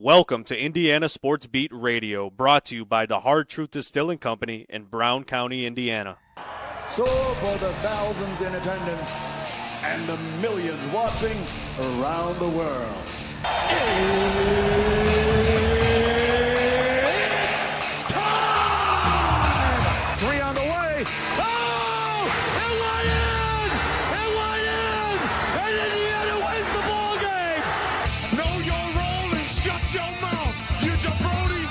Welcome to Indiana Sports Beat Radio, brought to you by the Hard Truth Distilling Company in Brown County, Indiana. So for the thousands in attendance and the millions watching around the world. Time! Three on the way. Oh! It went in! It went in! And Indiana wins the ball game! Know your role and shut your mouth, you jabroni!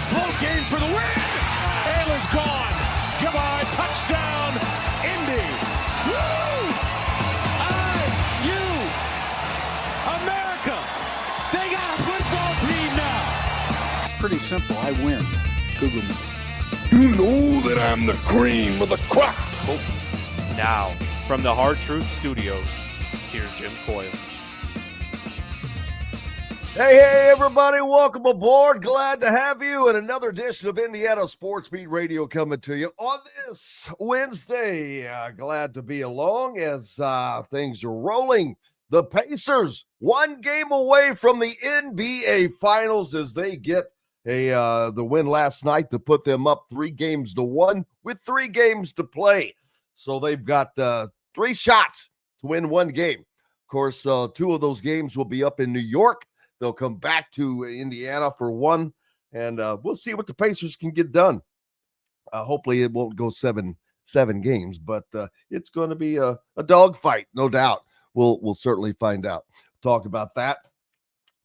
Float game for the win! Ayler's gone. Goodbye. Touchdown, Indy. Woo! IU. America. They got a football team now. Pretty simple. I win. Google me. You know that I'm the cream of the crop. Now, from the Hard Truth Studios, here's Jim Coyle. Hey, everybody. Welcome aboard. Glad to have you in another edition of Indiana Sports Beat Radio coming to you on this Wednesday. Glad to be along as things are rolling. The Pacers, one game away from the NBA Finals as they get the win last night to put them up 3-1 with 3 games to play. So they've got 3 shots to win one game. Of course, 2 of those games will be up in New York. They'll come back to Indiana for one, and we'll see what the Pacers can get done. Hopefully it won't go seven games, but it's going to be a dogfight, no doubt. We'll certainly find out. Talk about that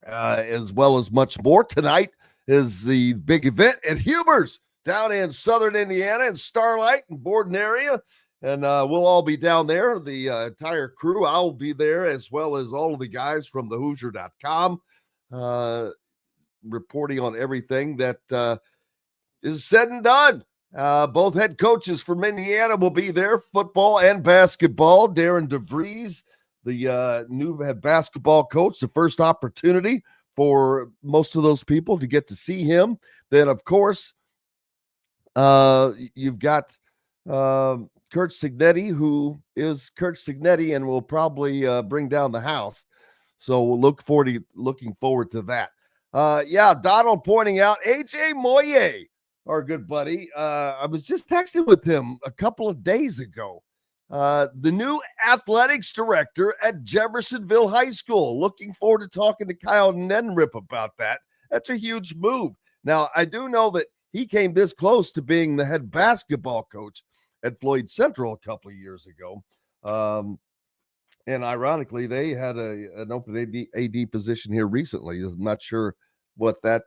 as well as much more. Tonight is the big event at Huber's down in southern Indiana in Starlight and Borden area. And we'll all be down there, the entire crew. I'll be there as well as all of the guys from the Hoosier.com reporting on everything that is said and done. Both head coaches from Indiana will be there, football and basketball. Darren DeVries, the new head basketball coach, the first opportunity for most of those people to get to see him. Then, of course, you've got Kurt Cignetti, who is Kurt Cignetti and will probably bring down the house. So we'll looking forward to that. Donald pointing out AJ Moyet, our good buddy. I was just texting with him a couple of days ago. The new athletics director at Jeffersonville High School. Looking forward to talking to Kyle Neddenriep about that. That's a huge move. Now, I do know that he came this close to being the head basketball coach at Floyd Central a couple of years ago. And ironically, they had an open AD position here recently. I'm not sure what that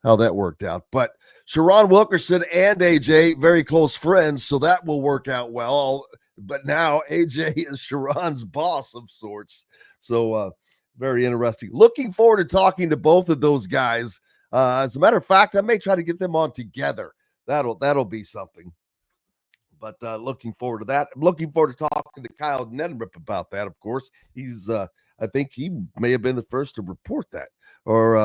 how that worked out. But Shiron, Wilkerson, and AJ, very close friends, so that will work out well. But now AJ is Shiron's boss of sorts. So very interesting. Looking forward to talking to both of those guys. As a matter of fact, I may try to get them on together. That'll be something. But looking forward to that. I'm looking forward to talking to Kyle Neddenriep about that, of course. He's, I think he may have been the first to report that, or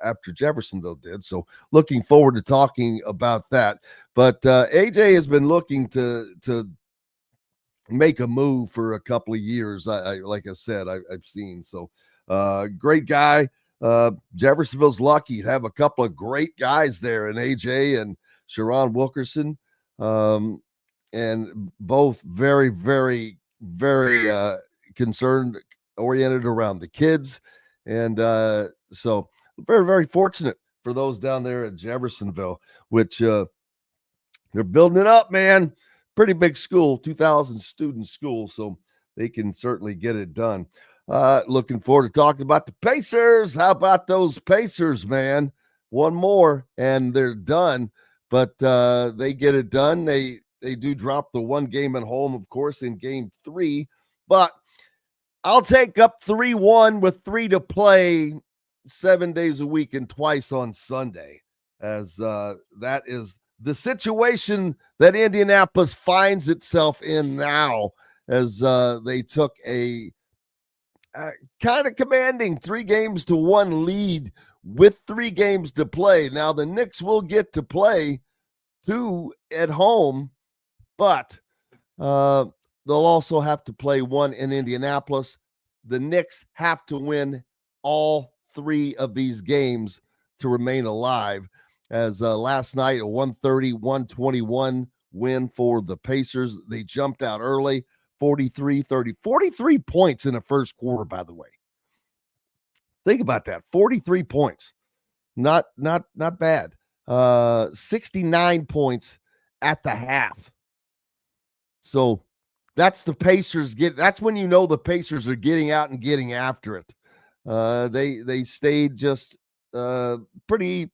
after Jeffersonville did. So looking forward to talking about that. But AJ has been looking to make a move for a couple of years. Like I said, I've seen. So great guy. Jeffersonville's lucky to have a couple of great guys there, and AJ and Shiron Wilkerson. And both very, very, very concerned, oriented around the kids. And so very, very fortunate for those down there at Jeffersonville, which they're building it up, man. Pretty big school, 2,000 student school, so they can certainly get it done. Looking forward to talking about the Pacers. How about those Pacers, man? One more, and they're done. But they get it done. They do drop the one game at home, of course, in game 3. But I'll take up 3-1 with 3 to play 7 days a week and twice on Sunday, as that is the situation that Indianapolis finds itself in now, as they took a kind of commanding 3-1 lead with 3 games to play. Now, the Knicks will get to play 2 at home, but they'll also have to play 1 in Indianapolis. The Knicks have to win all 3 of these games to remain alive. As last night, a 130-121 win for the Pacers. They jumped out early, 43-30. 43 points in the first quarter, by the way. Think about that. 43 points. Not bad. 69 points at the half. So that's the Pacers that's when you know the Pacers are getting out and getting after it. They stayed just pretty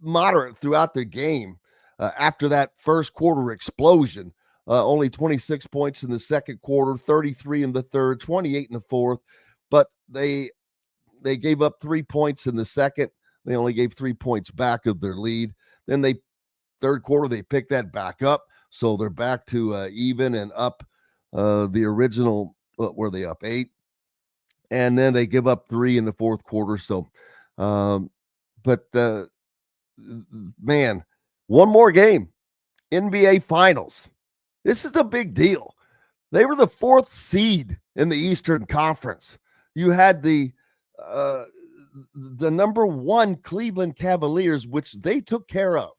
moderate throughout the game after that first quarter explosion. Only 26 points in the second quarter, 33 in the third, 28 in the fourth. But they gave up 3 points in the second. They only gave 3 points back of their lead. Then third quarter, they picked that back up. So they're back to even and up. The original, were they up 8? And then they give up 3 in the fourth quarter. So, man, one more game. NBA Finals. This is a big deal. They were the 4th seed in the Eastern Conference. You had the number 1 Cleveland Cavaliers, which they took care of.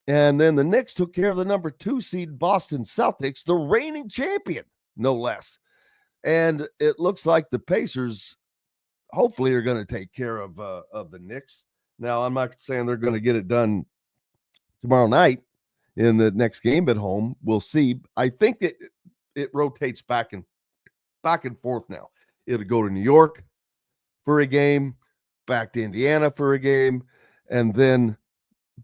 And then the Knicks took care of the number 2 seed Boston Celtics, the reigning champion, no less. And it looks like the Pacers hopefully are going to take care of the Knicks. Now, I'm not saying they're going to get it done tomorrow night in the next game at home. We'll see. I think it rotates back and forth now. It'll go to New York for a game, back to Indiana for a game, and then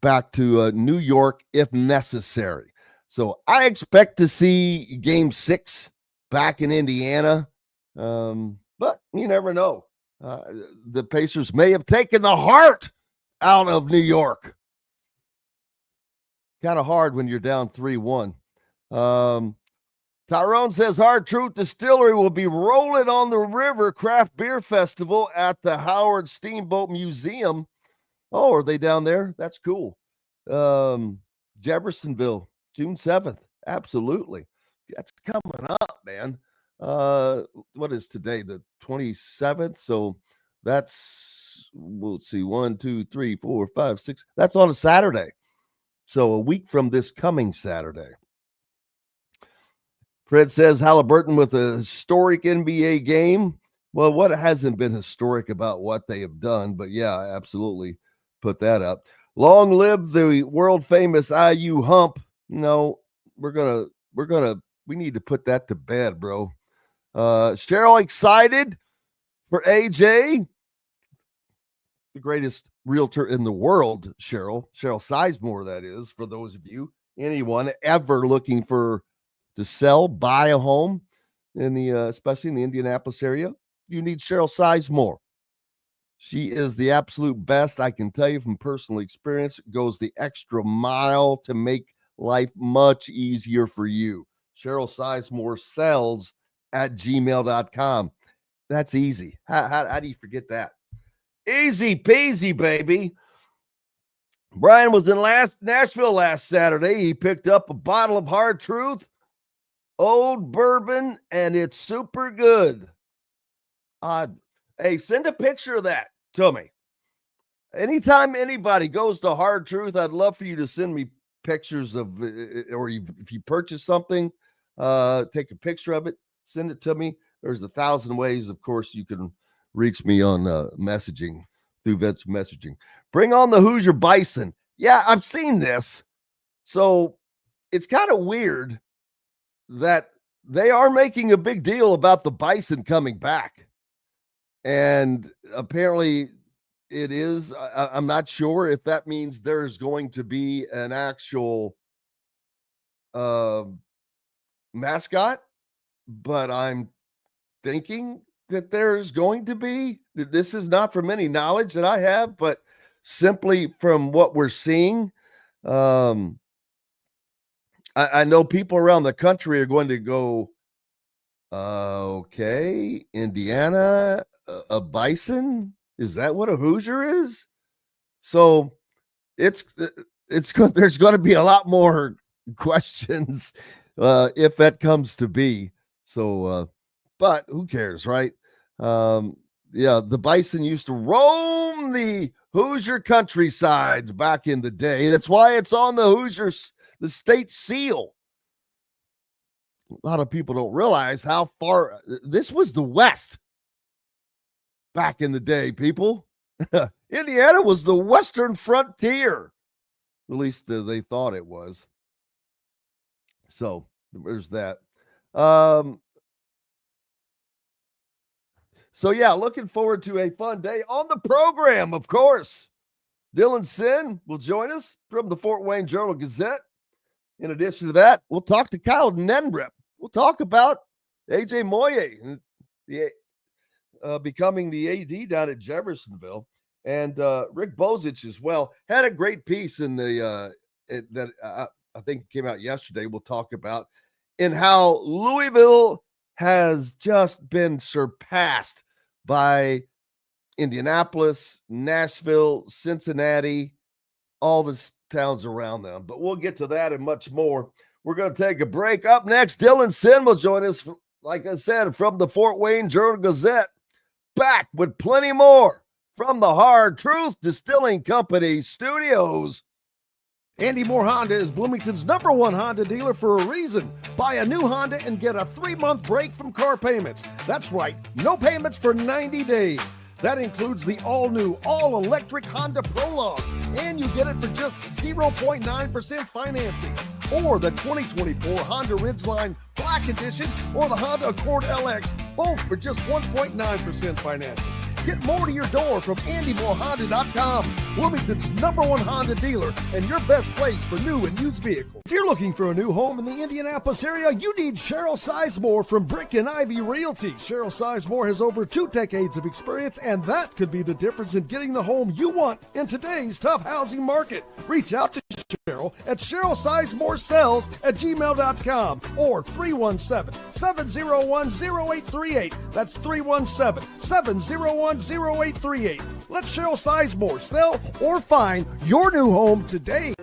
back to New York if necessary. So I expect to see game 6 back in Indiana, but you never know. The Pacers may have taken the heart out of New York. Kind of hard when you're down 3-1. Tyrone says Hard Truth Distillery will be rolling on the river craft beer festival at the Howard Steamboat Museum. Oh, are they down there? That's cool. Jeffersonville, June 7th. Absolutely. That's coming up, man. What is today? The 27th. So that's, we'll see, 1, 2, 3, 4, 5, 6. That's on a Saturday. So a week from this coming Saturday. Fred says Halliburton with a historic NBA game. Well, what hasn't been historic about what they have done? But yeah, absolutely put that up. Long live the world famous IU hump. No, we need to put that to bed, bro. Cheryl excited for AJ, the greatest realtor in the world. Cheryl Sizemore, that is, for those of you, anyone ever looking to sell, buy a home in the, especially in the Indianapolis area, you need Cheryl Sizemore. She is the absolute best. I can tell you from personal experience, goes the extra mile to make life much easier for you. Cheryl Sizemore sells at gmail.com. That's easy. How do you forget that? Easy peasy, baby. Brian was in Nashville last Saturday. He picked up a bottle of Hard Truth, old bourbon, and it's super good. Hey, send a picture of that to me. Anytime anybody goes to Hard Truth, I'd love for you to send me pictures of, or if you purchase something, take a picture of it, send it to me. There's 1,000 ways, of course, you can reach me on messaging, through messaging. Bring on the Hoosier Bison. Yeah, I've seen this. So it's kind of weird that they are making a big deal about the Bison coming back. And apparently it is. I'm not sure if that means there's going to be an actual mascot, but I'm thinking that there's going to be. This is not from any knowledge that I have, but simply from what we're seeing. I know people around the country are going to go, okay, Indiana, a Bison? Is that what a Hoosier is? So there's going to be a lot more questions if that comes to be. So, but who cares, right? the Bison used to roam the Hoosier countrysides back in the day. That's why it's on the Hoosiers, the state seal. A lot of people don't realize how far this was the West back in the day, people. Indiana was the western frontier. At least they thought it was. So there's that. So, yeah, looking forward to a fun day on the program, of course. Dylan Sinn will join us from the Fort Wayne Journal-Gazette. In addition to that, we'll talk to Kyle Neddenriep. We'll talk about A.J. Moyet becoming the AD down at Jeffersonville. And Rick Bozich as well. Had a great piece in the that I think came out yesterday. We'll talk about in how Louisville has just been surpassed by Indianapolis, Nashville, Cincinnati, all the towns around them. But we'll get to that and much more. We're going to take a break. Up next, Dylan Sinn will join us, like I said, from the Fort Wayne Journal-Gazette. Back with plenty more from the Hard Truth Distilling Company studios. Andy Moore Honda is Bloomington's #1 Honda dealer for a reason. Buy a new Honda and get a 3-month break from car payments. That's right, no payments for 90 days. That includes the all-new, all-electric Honda Prologue, and you get it for just 0.9% financing. Or the 2024 Honda Ridgeline Black Edition or the Honda Accord LX, both for just 1.9% financing. Get more to your door from AndyMooreHonda.com, Bloomington's #1 Honda dealer and your best place for new and used vehicles. If you're looking for a new home in the Indianapolis area, you need Cheryl Sizemore from Brick and Ivy Realty. Cheryl Sizemore has over 2 decades of experience, and that could be the difference in getting the home you want in today's tough housing market. Reach out to Cheryl at CherylSizemooreSells@gmail.com or 317-701-0838. That's 317-701-0838. Let Cheryl Sizemore sell or find your new home today.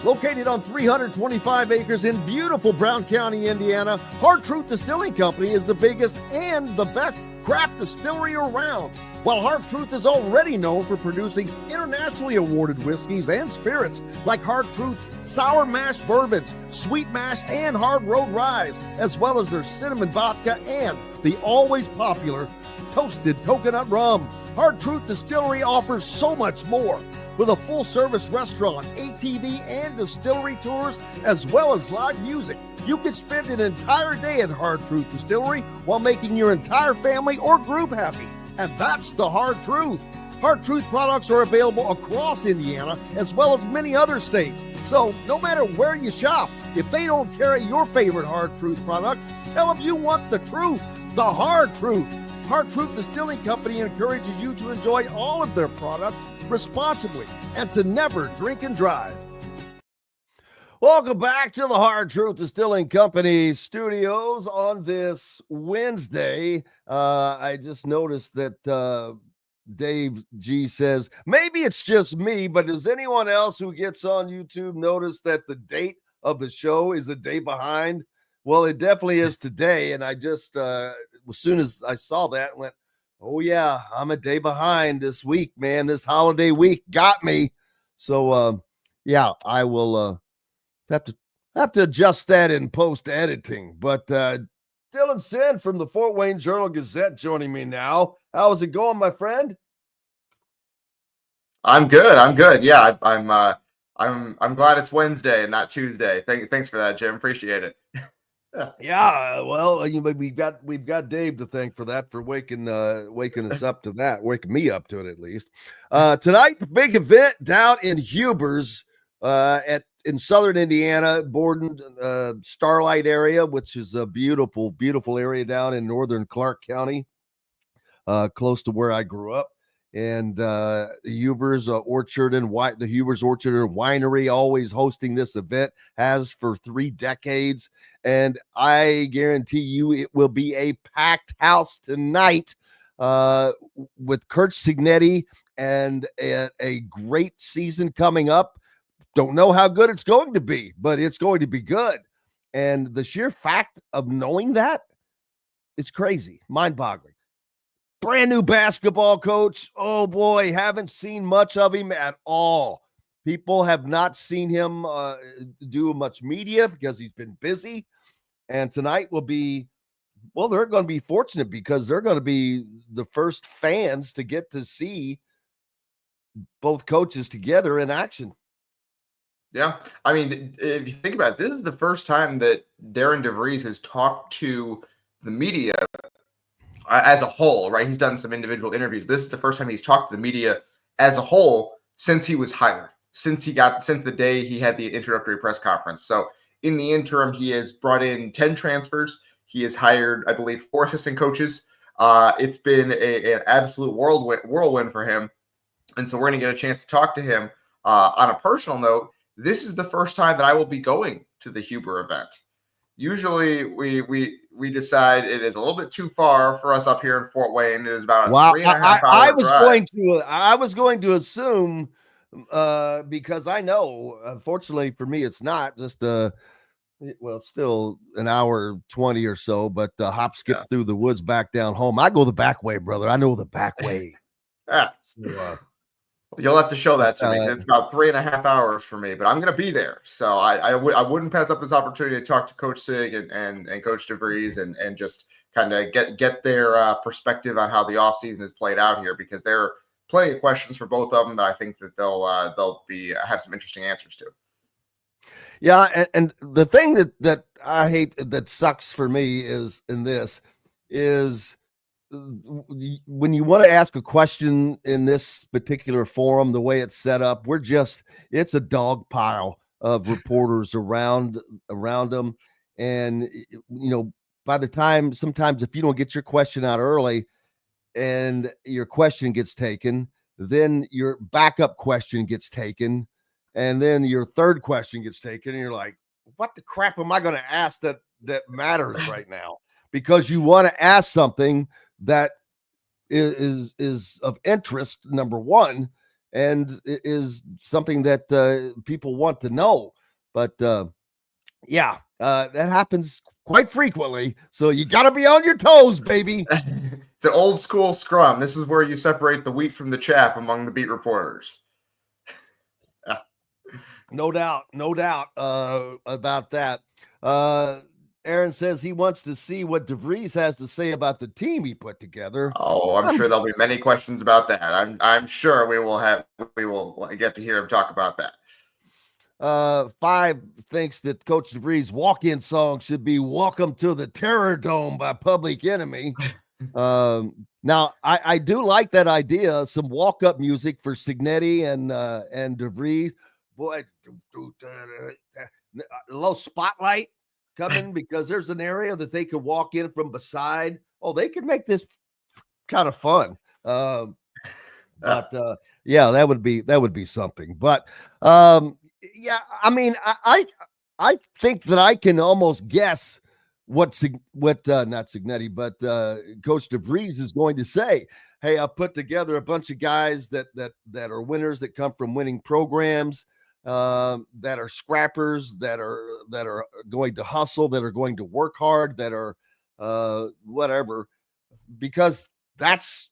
Located on 325 acres in beautiful Brown County, Indiana, Hard Truth Distilling Company is the biggest and the best craft distillery around. While Hard Truth is already known for producing internationally awarded whiskeys and spirits like Hard Truth Sour Mash Bourbons, Sweet Mash, and Hard Road Ryes, as well as their cinnamon vodka and the always popular toasted coconut rum. Hard Truth Distillery offers so much more. With a full-service restaurant, ATV, and distillery tours, as well as live music, you can spend an entire day at Hard Truth Distillery while making your entire family or group happy. And that's the Hard Truth. Hard Truth products are available across Indiana, as well as many other states. So no matter where you shop, if they don't carry your favorite Hard Truth product, tell them you want the truth, the Hard Truth. Hard Truth Distilling Company encourages you to enjoy all of their products responsibly and to never drink and drive. Welcome back to the Hard Truth Distilling Company studios on this Wednesday. I just noticed that Dave G says, maybe it's just me, but does anyone else who gets on YouTube notice that the date of the show is a day behind? Well, it definitely is today. And I just, as soon as I saw that, went, oh yeah, I'm a day behind this week, man. This holiday week got me. So, yeah, I will have to adjust that in post editing. But Dylan Sinn from the Fort Wayne Journal-Gazette joining me now. How's it going, my friend? I'm good. Yeah, I'm glad it's Wednesday and not Tuesday. Thanks for that, Jim. Appreciate it. Yeah, well, we've got Dave to thank for that, for waking us up to that, waking me up to it at least. Tonight, big event down in Huber's in southern Indiana, Borden, Starlight area, which is a beautiful, beautiful area down in northern Clark County, close to where I grew up. And the Huber's Orchard and the Huber's Orchard and Winery always hosting this event, has for 3 decades. And I guarantee you it will be a packed house tonight with Kurt Signetti and a great season coming up. Don't know how good it's going to be, but it's going to be good. And the sheer fact of knowing that is crazy, mind-boggling. brand new basketball coach. Oh boy, haven't seen much of him at all. People have not seen him do much media because he's been busy. And tonight will be, well, they're going to be fortunate because they're going to be the first fans to get to see both coaches together in action. Yeah. I mean, if you think about it, this is the first time that Darren DeVries has talked to the media as a whole, right? He's done some individual interviews. This is the first time he's talked to the media as a whole since he was hired, since the day he had the introductory press conference. So in the interim, he has brought in 10 transfers. He has hired, I believe, 4 assistant coaches. It's been an absolute whirlwind for him. And so we're going to get a chance to talk to him. On a personal note, this is the first time that I will be going to the Huber event. Usually we decide it is a little bit too far for us up here in Fort Wayne. It is about a 3.5 hour drive. I was going to assume because I know, unfortunately for me, it's not just it's still an hour 20 or so, but hop skip through the woods back down home. I go the back way, brother. I know the back way. Yeah. So, you'll have to show that to me. It's about 3.5 hours for me, but I'm going to be there. So I wouldn't pass up this opportunity to talk to Coach Sig and Coach DeVries and just kind of get their perspective on how the offseason has played out here, because there are plenty of questions for both of them that I think that they'll have some interesting answers to. Yeah, and the thing that I hate, that sucks for me is when you want to ask a question in this particular forum, the way it's set up, it's a dog pile of reporters around them. And, by the time, sometimes if you don't get your question out early and your question gets taken, then your backup question gets taken, and then your third question gets taken, and you're like, what the crap am I going to ask that matters right now? Because you want to ask something that is of interest, number one, and is something that people want to know. But that happens quite frequently. So you got to be on your toes, baby. It's an old school scrum. This is where you separate the wheat from the chaff among the beat reporters. No doubt about that. Aaron says he wants to see what DeVries has to say about the team he put together. Oh, I'm sure there'll be many questions about that. I'm sure we will get to hear him talk about that. 5 thinks that Coach DeVries' walk-in song should be "Welcome to the Terror Dome" by Public Enemy. Now I do like that idea. Some walk-up music for Signetti and DeVries. Boy, a little spotlight coming, because there's an area that they could walk in from beside. Oh, they could make this kind of fun. That would be something. But I mean, I think that I can almost guess what not Signetti, but Coach DeVries is going to say. Hey, I put together a bunch of guys that are winners, that come from winning programs, that are scrappers, that are going to hustle, that are going to work hard, that are whatever, because that's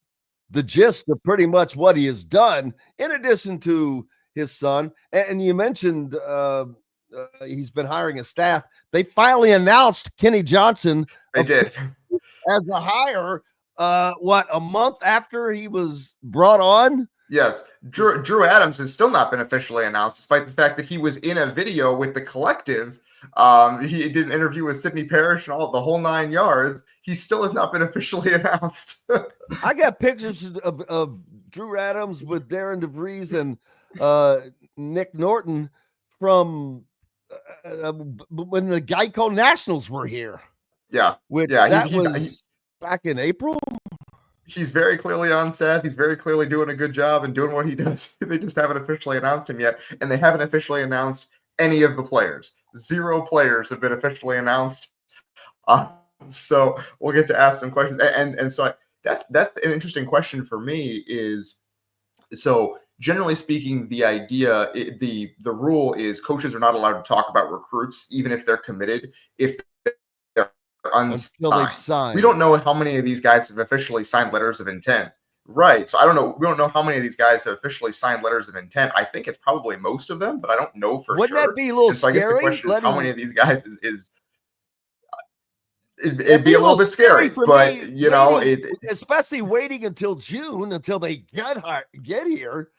the gist of pretty much what he has done, in addition to his son. And you mentioned he's been hiring a staff. They finally announced Kenny Johnson. They did. As a hire, a month after he was brought on? Yes. Drew Adams has still not been officially announced, despite the fact that he was in a video with the collective. He did an interview with Sidney Parrish and the whole 9 yards. He still has not been officially announced. I got pictures of Drew Adams with Darren DeVries and Nick Norton from when the Geico Nationals were here. Yeah. That was back in April. He's very clearly on staff. He's very clearly doing a good job and doing what he does. They just haven't officially announced him yet. And they haven't officially announced any of the players. 0 players have been officially announced. So we'll get to ask some questions. And so that's an interesting question for me is, so generally speaking, the idea, the rule is coaches are not allowed to talk about recruits, even if they're committed, if they're until they've unsigned. signed. We don't know how many of these guys have officially signed letters of intent. Right. So I don't know. We don't know how many of these guys have officially signed letters of intent. I think it's probably most of them, but I don't know for Wouldn't sure. that be a little And so I scary? guess the question is how many of these guys is It'd be a little bit scary, for but me, you know, especially waiting until June until they get here,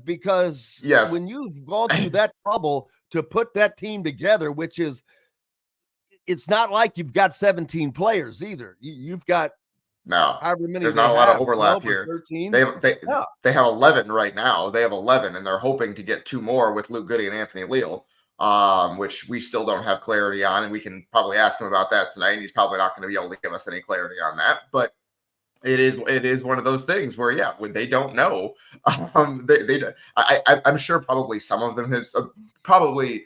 because yes, when you've gone through that trouble to put that team together, which is, it's not like you've got 17 players either. You've got however many. There's not a lot of overlap 12 or here. 13. They have 11 right now. They have 11, and they're hoping to get 2 more with Luke Goody and Anthony Leal. Which we still don't have clarity on, and we can probably ask him about that tonight. And he's probably not going to be able to give us any clarity on that. But it is one of those things where when they don't know, I'm sure probably some of them have probably.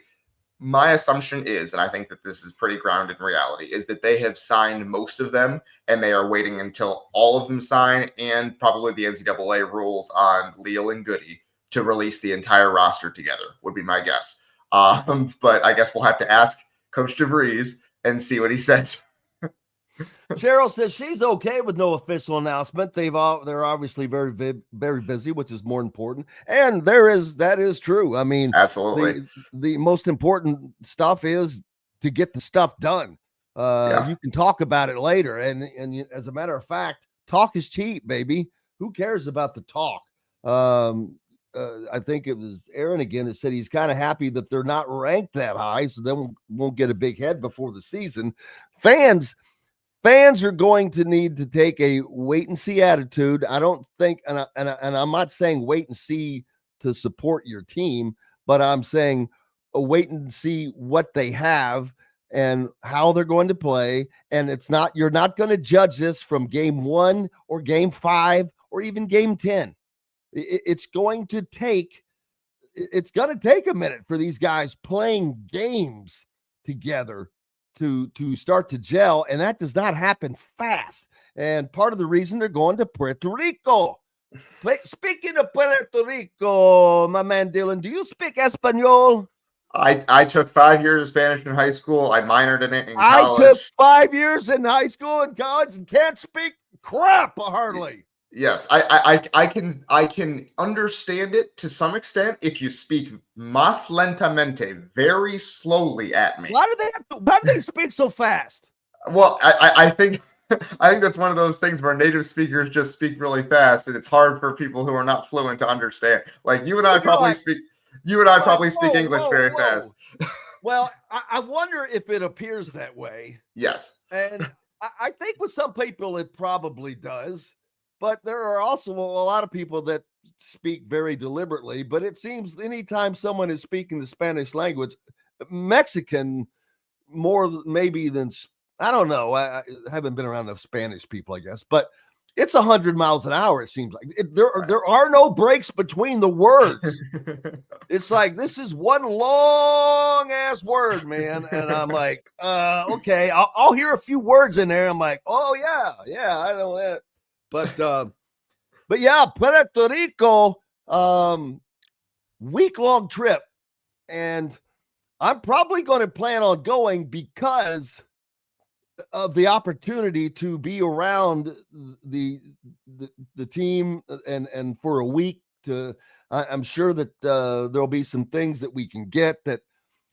My assumption is, and I think that this is pretty grounded in reality, is that they have signed most of them, and they are waiting until all of them sign, and probably the NCAA rules on Leal and Goody to release the entire roster together would be my guess. But I guess we'll have to ask Coach DeVries and see what he says. Cheryl says she's okay with no official announcement. They're obviously very, very busy, which is more important. And that is true. I mean, absolutely. The most important stuff is to get the stuff done. You can talk about it later. And as a matter of fact, talk is cheap, baby. Who cares about the talk? I think it was Aaron again that said he's kind of happy that they're not ranked that high, so then won't get a big head before the season. Fans are going to need to take a wait and see attitude. I don't think, and I'm not saying wait and see to support your team, but I'm saying wait and see what they have and how they're going to play. And you're not going to judge this from game 1 or game 5 or even game 10. It's going to take a minute for these guys playing games together to start to gel, and that does not happen fast. And part of the reason they're going to Puerto Rico. Speaking of Puerto Rico, my man Dylan, do you speak Espanol? I took 5 years of Spanish in high school. I minored in it in college. I took 5 years in high school and college and can't speak crap hardly. Yes, I can understand it to some extent if you speak más lentamente, very slowly at me. Why do they speak so fast? Well, I think that's one of those things where native speakers just speak really fast, and it's hard for people who are not fluent to understand. Like you and I probably speak English very fast. Well, I wonder if it appears that way. Yes, and I think with some people it probably does. But there are also a lot of people that speak very deliberately. But it seems anytime someone is speaking the Spanish language, Mexican more maybe than, I don't know. I haven't been around enough Spanish people, I guess. But it's 100 miles an hour, it seems like. There are no breaks between the words. It's like, this is one long-ass word, man. And I'm like, okay, I'll hear a few words in there. I'm like, oh, yeah, I know that. But yeah, Puerto Rico, week-long trip, and I'm probably going to plan on going because of the opportunity to be around the team and for a week. I'm sure that there'll be some things that we can get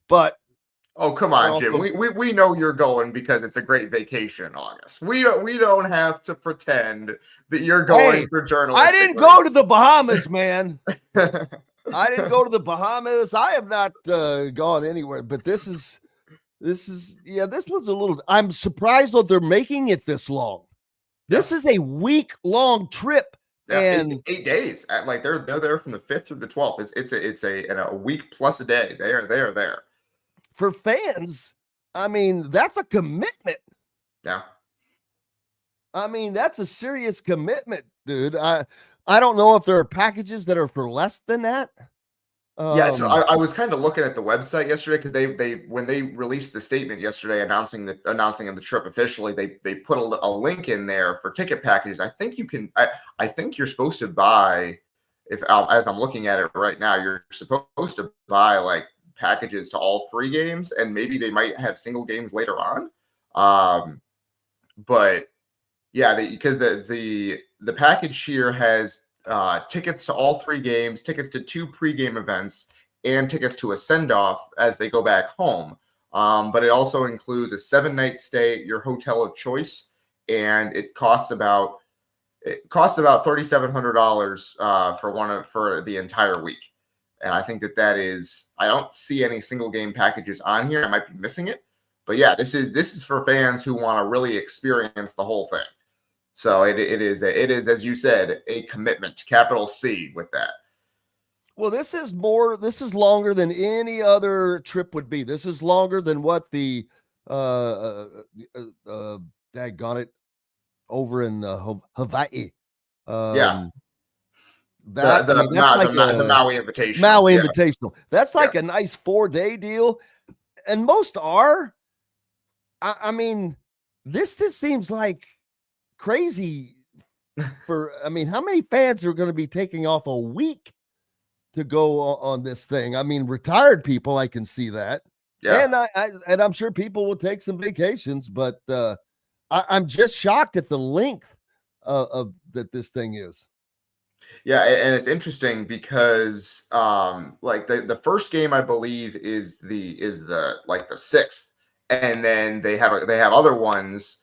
but. Oh, come on, Jim. We know you're going because it's a great vacation in August. We don't have to pretend that you're going for journalistic. I didn't go to the Bahamas, man. I didn't go to the Bahamas. I have not gone anywhere, but this one's a little, I'm surprised that they're making it this long. This is a week-long trip. Yeah, and 8 days. Like they're there from the 5th through the 12th. It's a week plus a day. They are there. For fans, I mean, that's a commitment. Yeah. I mean, that's a serious commitment, dude. I don't know if there are packages that are for less than that. Yeah, so I was kind of looking at the website yesterday because they when they released the statement yesterday announcing the trip officially, they put a link in there for ticket packages. I think you can. I think you're supposed to buy, as I'm looking at it right now, you're supposed to buy like packages to all 3 games, and maybe they might have single games later on. But yeah, because the package here has tickets to all 3 games, tickets to 2 pregame events, and tickets to a send-off as they go back home. But it also includes a 7-night stay at your hotel of choice, and it costs about $3,700 for the entire week. And I think that is, I don't see any single game packages on here. I might be missing it, but yeah, this is for fans who want to really experience the whole thing. So it is, as you said, a commitment, capital C, with that. Well, this is longer than any other trip would be. This is longer than what the daggone it, over in Hawaii. That's the Maui Invitational. Maui Invitational. That's like a nice 4-day deal, and most are. I mean, this just seems like crazy. How many fans are going to be taking off a week to go on this thing? I mean, retired people, I can see that. Yeah, and I'm sure people will take some vacations, but I'm just shocked at the length of that this thing is. Yeah, and it's interesting because like the first game, I believe, is the 6th, and then they have other ones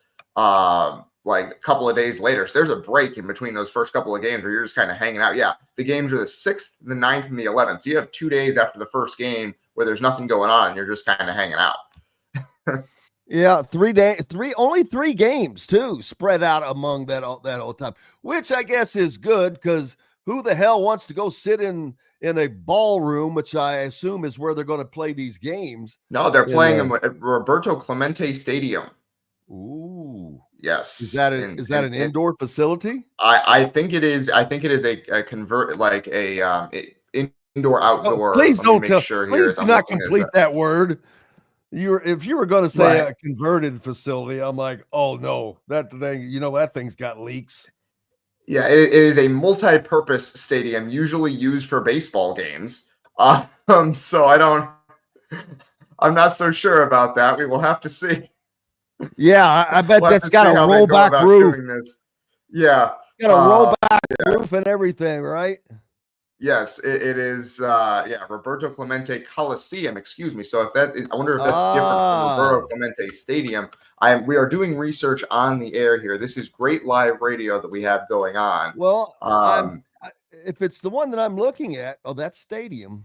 like a couple of days later. So there's a break in between those first couple of games where you're just kind of hanging out. Yeah, the games are the 6th, the 9th, and the 11th. So you have 2 days after the first game where there's nothing going on, and you're just kind of hanging out. Yeah, 3 days, only 3 games too, spread out among that whole time, which I guess is good, because who the hell wants to go sit in a ballroom, which I assume is where they're going to play these games? No, they're playing them at Roberto Clemente Stadium. Ooh, yes. Is that an indoor facility? I think it is. I think it is a convert, like a indoor outdoor. Oh, please don't tell. Please do not complete that word. If you were going to say a converted facility, I'm like, oh no, that thing, that thing's got leaks. Yeah, it is a multi-purpose stadium, usually used for baseball games. So I'm not so sure about that. We will have to see. Yeah, I bet that's got a rollback roof. Yeah, got a rollback roof and everything, right? Yes, it is. Roberto Clemente Coliseum. Excuse me. So I wonder if that's different from Roberto Clemente Stadium. We are doing research on the air here. This is great live radio that we have going on. Well, if it's the one that I'm looking at, that's stadium.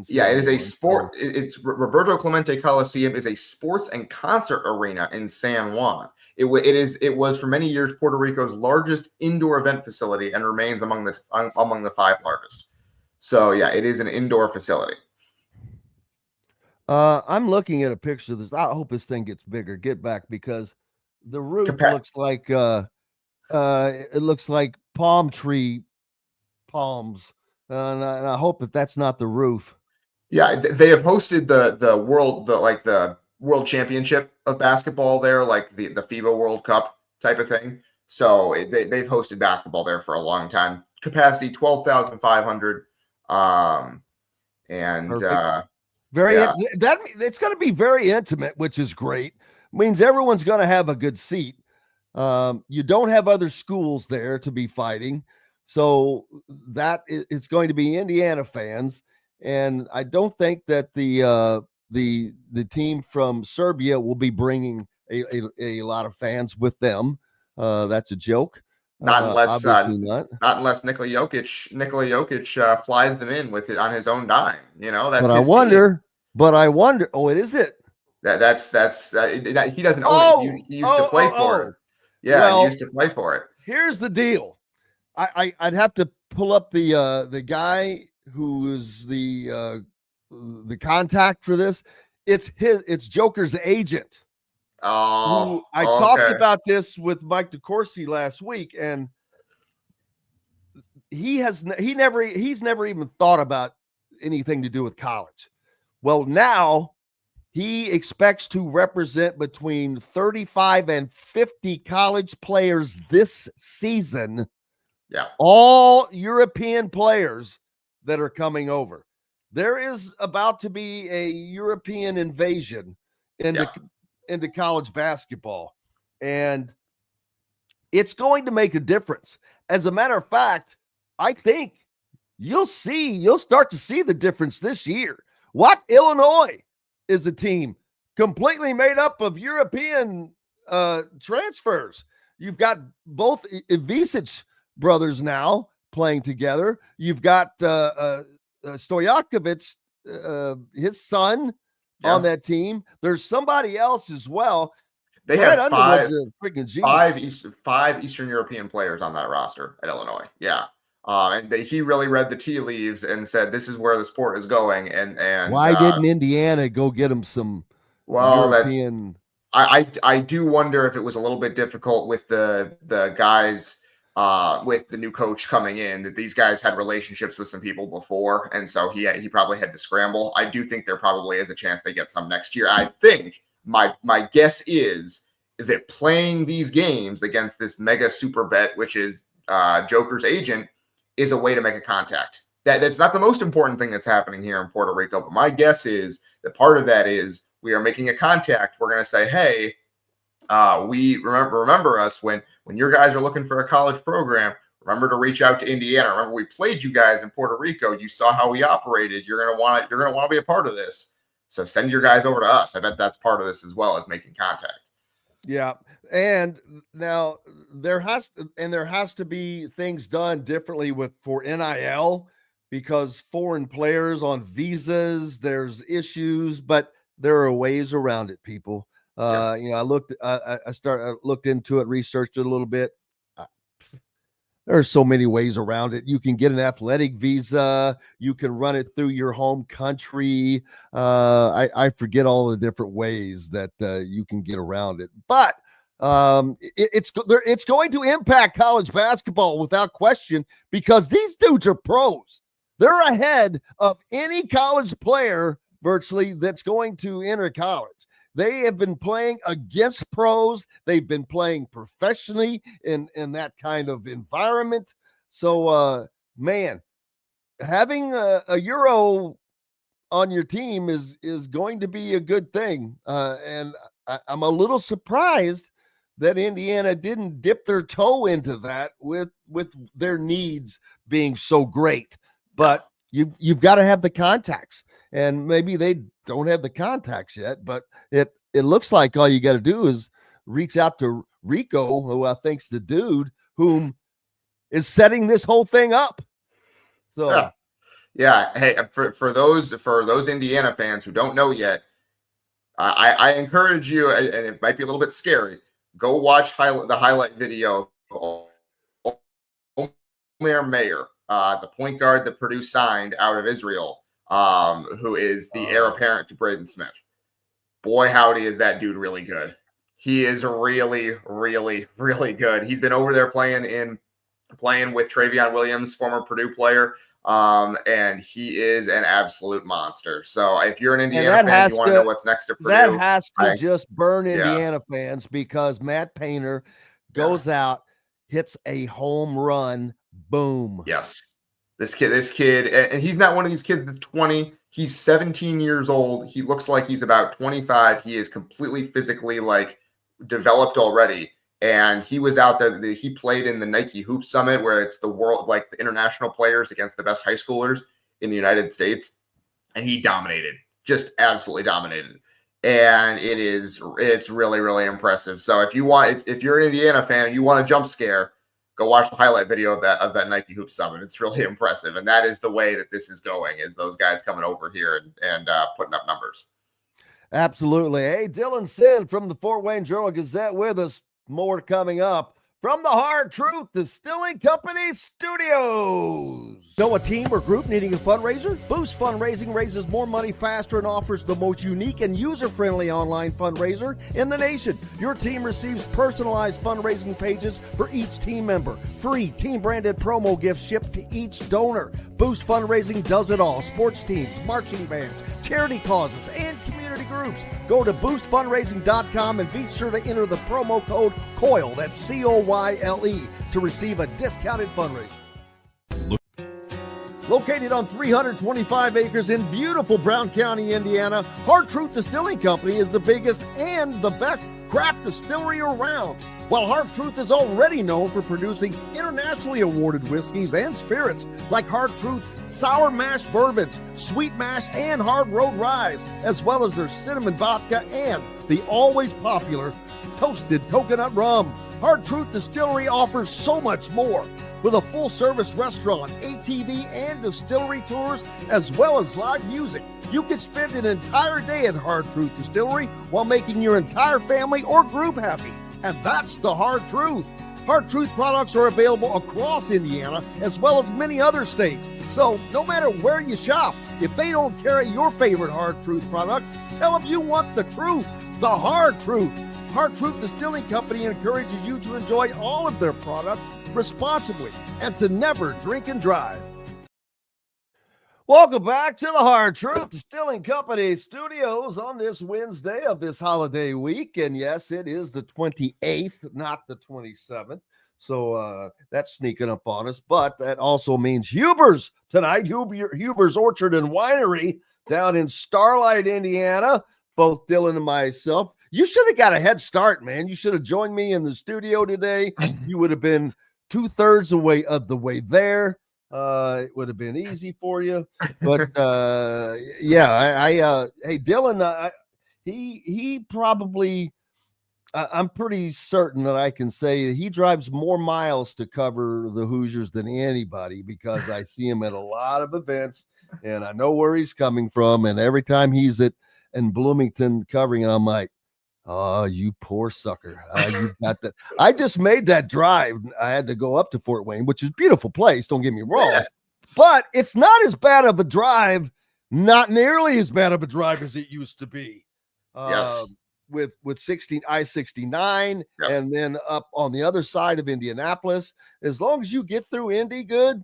Yeah, it is a sport. It's Roberto Clemente Coliseum is a sports and concert arena in San Juan. It was for many years Puerto Rico's largest indoor event facility and remains among the 5 largest. So yeah, it is an indoor facility. I'm looking at a picture of this. I hope this thing gets bigger. Get back, because the roof looks like it looks like palm tree palms, and I hope that's not the roof. Yeah, they have hosted the World Championship of basketball there, like the FIBA World Cup type of thing. So they've hosted basketball there for a long time. Capacity 12,500. It's going to be very intimate, which is great. Means everyone's going to have a good seat. You don't have other schools there to be fighting, so it's going to be Indiana fans. And I don't think that the team from Serbia will be bringing a lot of fans with them. That's a joke. Not unless Nikola Jokic flies them in with it on his own dime. That's. But I wonder. Oh, is it? That's he doesn't own it. He used to play for it. Yeah, he used to play for it. Here's the deal. I'd have to pull up the guy who is the contact for this. It's Joker's agent. Oh, I talked about this with Mike DeCourcy last week, and he's never even thought about anything to do with college. Well, now he expects to represent between 35 and 50 college players this season. Yeah, all European players that are coming over. There is about to be a European invasion into college basketball, and it's going to make a difference. As a matter of fact, I think you'll start to see the difference this year. What Illinois is a team completely made up of European transfers. You've got both Bozich brothers now playing together. You've got Stojakovic, his son, on that team. There's somebody else as well. They Brad have five Eastern European players on that roster at Illinois. Yeah. And he really read the tea leaves and said, this is where the sport is going. And why didn't Indiana go get him some European? I do wonder if it was a little bit difficult with the guys, with the new coach coming in, that these guys had relationships with some people before. And so he probably had to scramble. I do think there probably is a chance they get some next year. I think my guess is that playing these games against this mega super bet, which is Joker's agent, is a way to make a contact. That's not the most important thing that's happening here in Puerto Rico, but my guess is that part of that is we are making a contact. We're going to say, hey, we remember us when your guys are looking for a college program. Remember to reach out to Indiana. Remember we played you guys in Puerto Rico. You saw how we operated. You're going to want to be a part of this. So send your guys over to us. I bet that's part of this as well as making contact. Yeah. And now there has to be things done differently for NIL, because foreign players on visas, there's issues, but there are ways around it, people. I looked into it, researched it a little bit. There are so many ways around it. You can get an athletic visa. You can run it through your home country. I forget all the different ways that you can get around it, but it's going to impact college basketball without question, because these dudes are pros. They're ahead of any college player virtually that's going to enter college. They have been playing against pros. They've been playing professionally in that kind of environment. So, man, having a Euro on your team is going to be a good thing. And I'm a little surprised that Indiana didn't dip their toe into that with their needs being so great. But you've got to have the contacts, and maybe they don't have the contacts yet, but it looks like all you got to do is reach out to Rico, who I think's the dude whom is setting this whole thing up. So yeah. Hey, for those Indiana fans who don't know yet, I encourage you, and it might be a little bit scary, go watch the highlight video of Omer Mayer, the point guard that Purdue signed out of Israel, who is the heir apparent to Braden Smith. Boy, howdy, is that dude really good. He is really, really, really good. He's been over there playing with Travion Williams, former Purdue player, and he is an absolute monster. So if you're an Indiana fan, you want to know what's next to Purdue. That has to just burn Indiana fans, because Matt Painter goes out, hits a home run, boom. Yes. This kid, and he's not one of these kids that's 20. He's 17 years old. He looks like he's about 25. He is completely physically developed already. And he was out there. He played in the Nike Hoop Summit, where it's the world, the international players against the best high schoolers in the United States. And he dominated, just absolutely dominated. And it's really, really impressive. So if you're an Indiana fan and you want a jump scare, go watch the highlight video of that Nike Hoop Summit. It's really impressive. And that is the way that this is going, is those guys coming over here and putting up numbers. Absolutely. Hey, Dylan Sinn from the Fort Wayne Journal-Gazette with us. More coming up from the Hard Truth Distilling Company studios. Know a team or group needing a fundraiser? Boost Fundraising raises more money faster and offers the most unique and user-friendly online fundraiser in the nation. Your team receives personalized fundraising pages for each team member. Free team-branded promo gifts shipped to each donor. Boost Fundraising does it all. Sports teams, marching bands, charity causes, and community groups. Go to boostfundraising.com and be sure to enter the promo code COYLE, that's COYLE, to receive a discounted fundraiser. Located on 325 acres in beautiful Brown County, Indiana, Hard Truth Distilling Company is the biggest and the best craft distillery around. While Hard Truth is already known for producing internationally awarded whiskeys and spirits like Hard Truth's sour mash bourbons, sweet mash, and hard road ryes, as well as their cinnamon vodka and the always popular toasted coconut rum. Hard Truth Distillery offers so much more. With a full-service restaurant, ATV, and distillery tours, as well as live music, you can spend an entire day at Hard Truth Distillery while making your entire family or group happy. And that's the Hard Truth. Hard Truth products are available across Indiana, as well as many other states. So no matter where you shop, if they don't carry your favorite Hard Truth product, tell them you want the truth, the Hard Truth. Hard Truth Distilling Company encourages you to enjoy all of their products responsibly and to never drink and drive. Welcome back to the Hard Truth Distilling Company studios on this Wednesday of this holiday week. And yes, it is the 28th, not the 27th. So that's sneaking up on us. But that also means Huber's tonight. Huber's Orchard and Winery down in Starlight, Indiana. Both Dylan and myself. You should have got a head start, man. You should have joined me in the studio today. You would have been 2/3 of the way there. It would have been easy for you. But hey, Dylan, he probably, I'm pretty certain that I can say he drives more miles to cover the Hoosiers than anybody, because I see him at a lot of events and I know where he's coming from. And every time he's in Bloomington covering, I'm like, oh, you poor sucker. You got that. I just made that drive. I had to go up to Fort Wayne, which is a beautiful place. Don't get me wrong, but it's not as bad of a drive, not nearly as bad of a drive as it used to be. Yes. With I-69 and then up on the other side of Indianapolis. As long as you get through Indy good,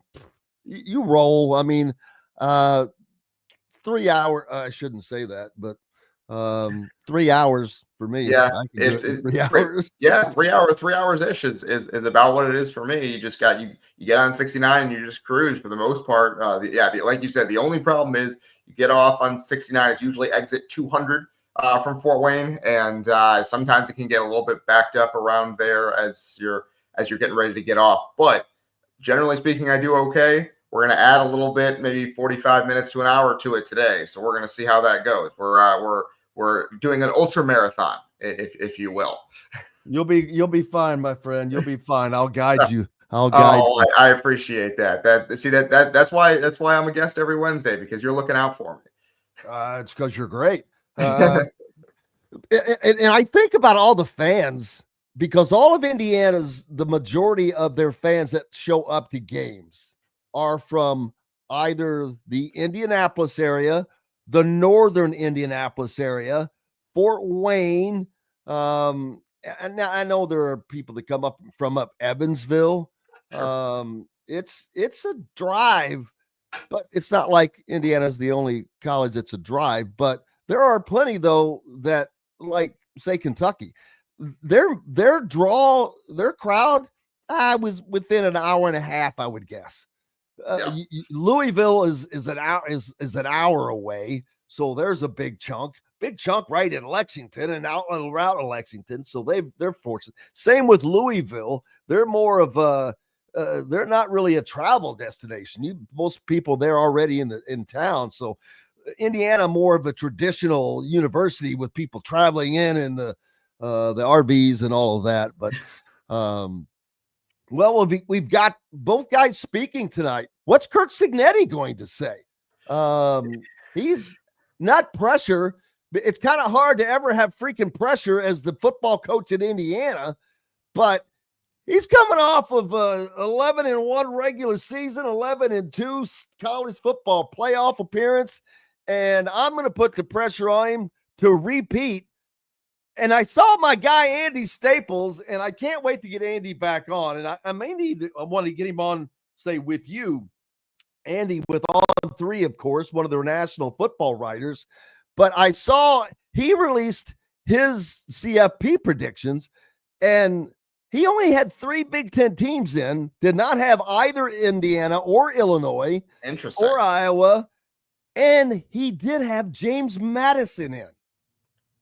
you roll. I mean, 3 hour, I shouldn't say that, but 3 hours for me. Yeah, I can do it in 3 hours. Yeah, 3 hours ish is about what it is for me. You just got you get on 69 and you just cruise for the most part. Like you said, the only problem is you get off on 69. It's usually exit 200 from Fort Wayne, and sometimes it can get a little bit backed up around there as you're getting ready to get off. But generally speaking, I do okay. We're going to add a little bit, maybe 45 minutes to an hour to it today. So we're going to see how that goes. We're doing an ultra marathon, if you will. You'll be fine, my friend. You'll be fine. I'll guide you. I'll guide you. I appreciate that. That's why I'm a guest every Wednesday, because you're looking out for me. It's because you're great. And I think about all the fans, because all of Indiana's, the majority of their fans that show up to games are from either the Indianapolis area, the northern Indianapolis area, Fort Wayne. And now I know there are people that come up from Evansville. It's a drive, but it's not like Indiana's the only college that's a drive. But there are plenty, though, that, like, say, Kentucky, their crowd was within an hour and a half, I would guess. Louisville is an hour away, so there's a big chunk right in Lexington and out on the route of Lexington. So they're fortunate. Same with Louisville. They're more of they're not really a travel destination. Most people there already in town. So Indiana, more of a traditional university with people traveling in the RVs and all of that. But well, we've got both guys speaking tonight. What's Curt Cignetti going to say? He's not pressure. It's kind of hard to ever have freaking pressure as the football coach in Indiana, but he's coming off of 11-1 regular season, 11-2 college football playoff appearance, and I'm going to put the pressure on him to repeat. And I saw my guy, Andy Staples, and I can't wait to get Andy back on. And I want to get him on, say, with you, Andy, with On Three, of course, one of their national football writers. But I saw he released his CFP predictions, and He only had 3 Big Ten teams in, did not have either Indiana or Illinois Interesting. or Iowa, and he did have James Madison in.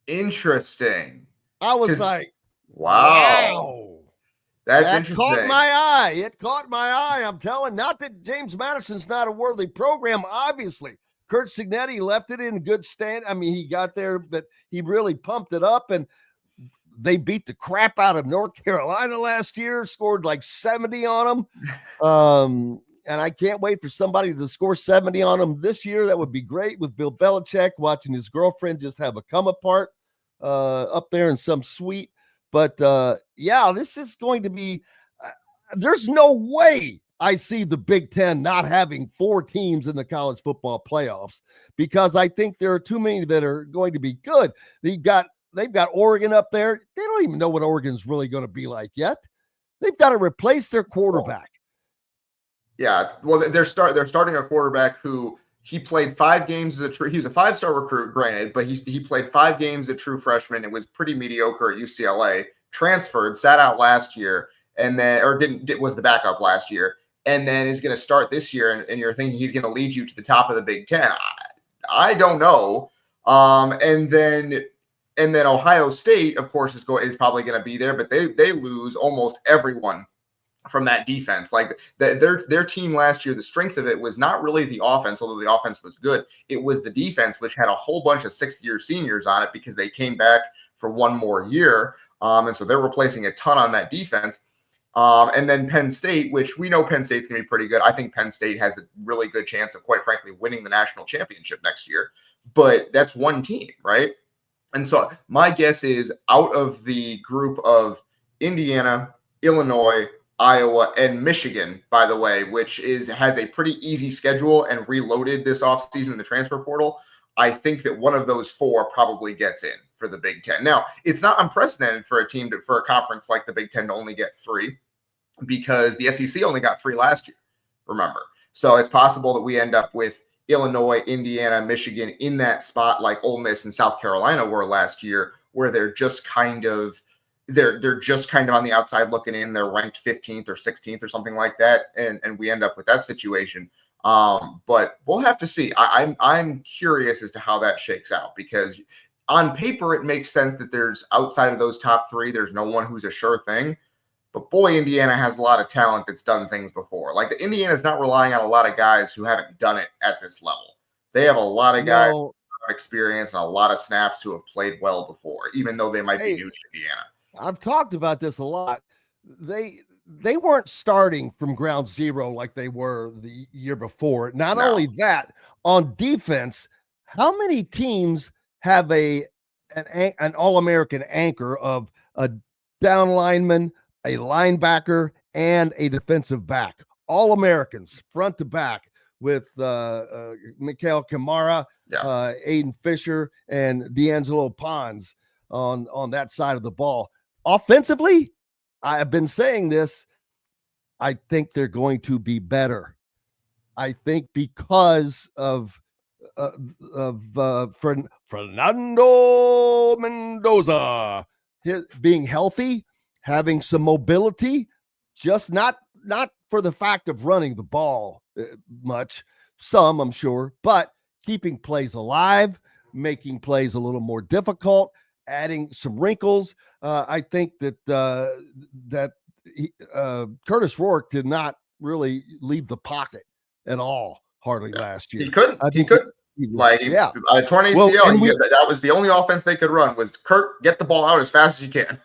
Interesting. I was like, wow. That's that interesting. caught my eye. It caught my eye. I'm telling, not that James Madison's not a worthy program, obviously. Curt Cignetti left it in good stand. I mean, he got there, but he really pumped it up, and they beat the crap out of North Carolina last year, scored like 70 on them. And I can't wait for somebody to score 70 on them this year. That would be great with Bill Belichick watching his girlfriend just have a come apart up there in some suite. But yeah, this is going to be there's no way I see the Big Ten not having 4 teams in the college football playoffs, because I think there are too many that are going to be good. They've got Oregon up there. They don't even know what Oregon's really going to be like yet. They've got to replace their quarterback. Yeah, well, they're starting a quarterback who he played 5 games as he was a 5-star recruit, granted, but he played 5 games as a true freshman. It was pretty mediocre at UCLA. Transferred, sat out last year, and then was the backup last year, and then is going to start this year. And you're thinking he's going to lead you to the top of the Big Ten. I don't know. And then Ohio State, of course, is probably going to be there, but they lose almost everyone from that defense. Like their team last year, the strength of it was not really the offense, although the offense was good. It was the defense, which had a whole bunch of 6th-year seniors on it because they came back for one more year. And so they're replacing a ton on that defense. And then Penn State, which we know Penn State's going to be pretty good. I think Penn State has a really good chance of, quite frankly, winning the national championship next year. But that's one team, right? And so my guess is out of the group of Indiana, Illinois, Iowa, and Michigan, by the way, which has a pretty easy schedule and reloaded this offseason in the transfer portal, I think that one of those 4 probably gets in for the Big Ten. Now, it's not unprecedented for a conference like the Big Ten to only get 3, because the SEC only got 3 last year, remember. So it's possible that we end up with Illinois, Indiana, Michigan in that spot like Ole Miss and South Carolina were last year, where they're just kind of on the outside looking in. They're ranked 15th or 16th or something like that, and we end up with that situation. But we'll have to see. I'm curious as to how that shakes out, because on paper it makes sense that there's, outside of those top 3, there's no one who's a sure thing. But boy, Indiana has a lot of talent that's done things before. Like, Indiana's not relying on a lot of guys who haven't done it at this level. They have a lot of guys with experience and a lot of snaps who have played well before, even though they might be new to Indiana. I've talked about this a lot. They weren't starting from ground zero like they were the year before. Not only that, on defense, how many teams have an All-American anchor of a down lineman, a linebacker, and a defensive back? All-Americans, front to back, with Mikael Kamara, Aiden Fisher, and D'Angelo Pons on that side of the ball. Offensively, I have been saying this, I think they're going to be better. I think because of Fernando Mendoza being healthy, having some mobility, just not for the fact of running the ball much, some I'm sure, but keeping plays alive, making plays a little more difficult, adding some wrinkles. I think that Curtis Rourke did not really leave the pocket at all, hardly last year. He couldn't. He couldn't. Torn ACL. Well, that was the only offense they could run was Kurt, get the ball out as fast as you can.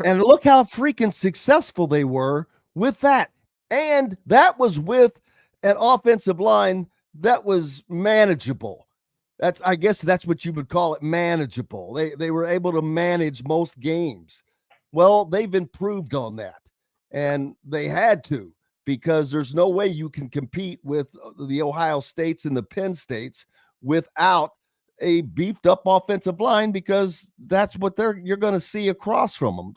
And look how freaking successful they were with that. And that was with an offensive line that was manageable. I guess that's what you would call it, manageable. They were able to manage most games. Well, they've improved on that, and they had to, because there's no way you can compete with the Ohio States and the Penn States without a beefed up offensive line, because that's what you're going to see across from them.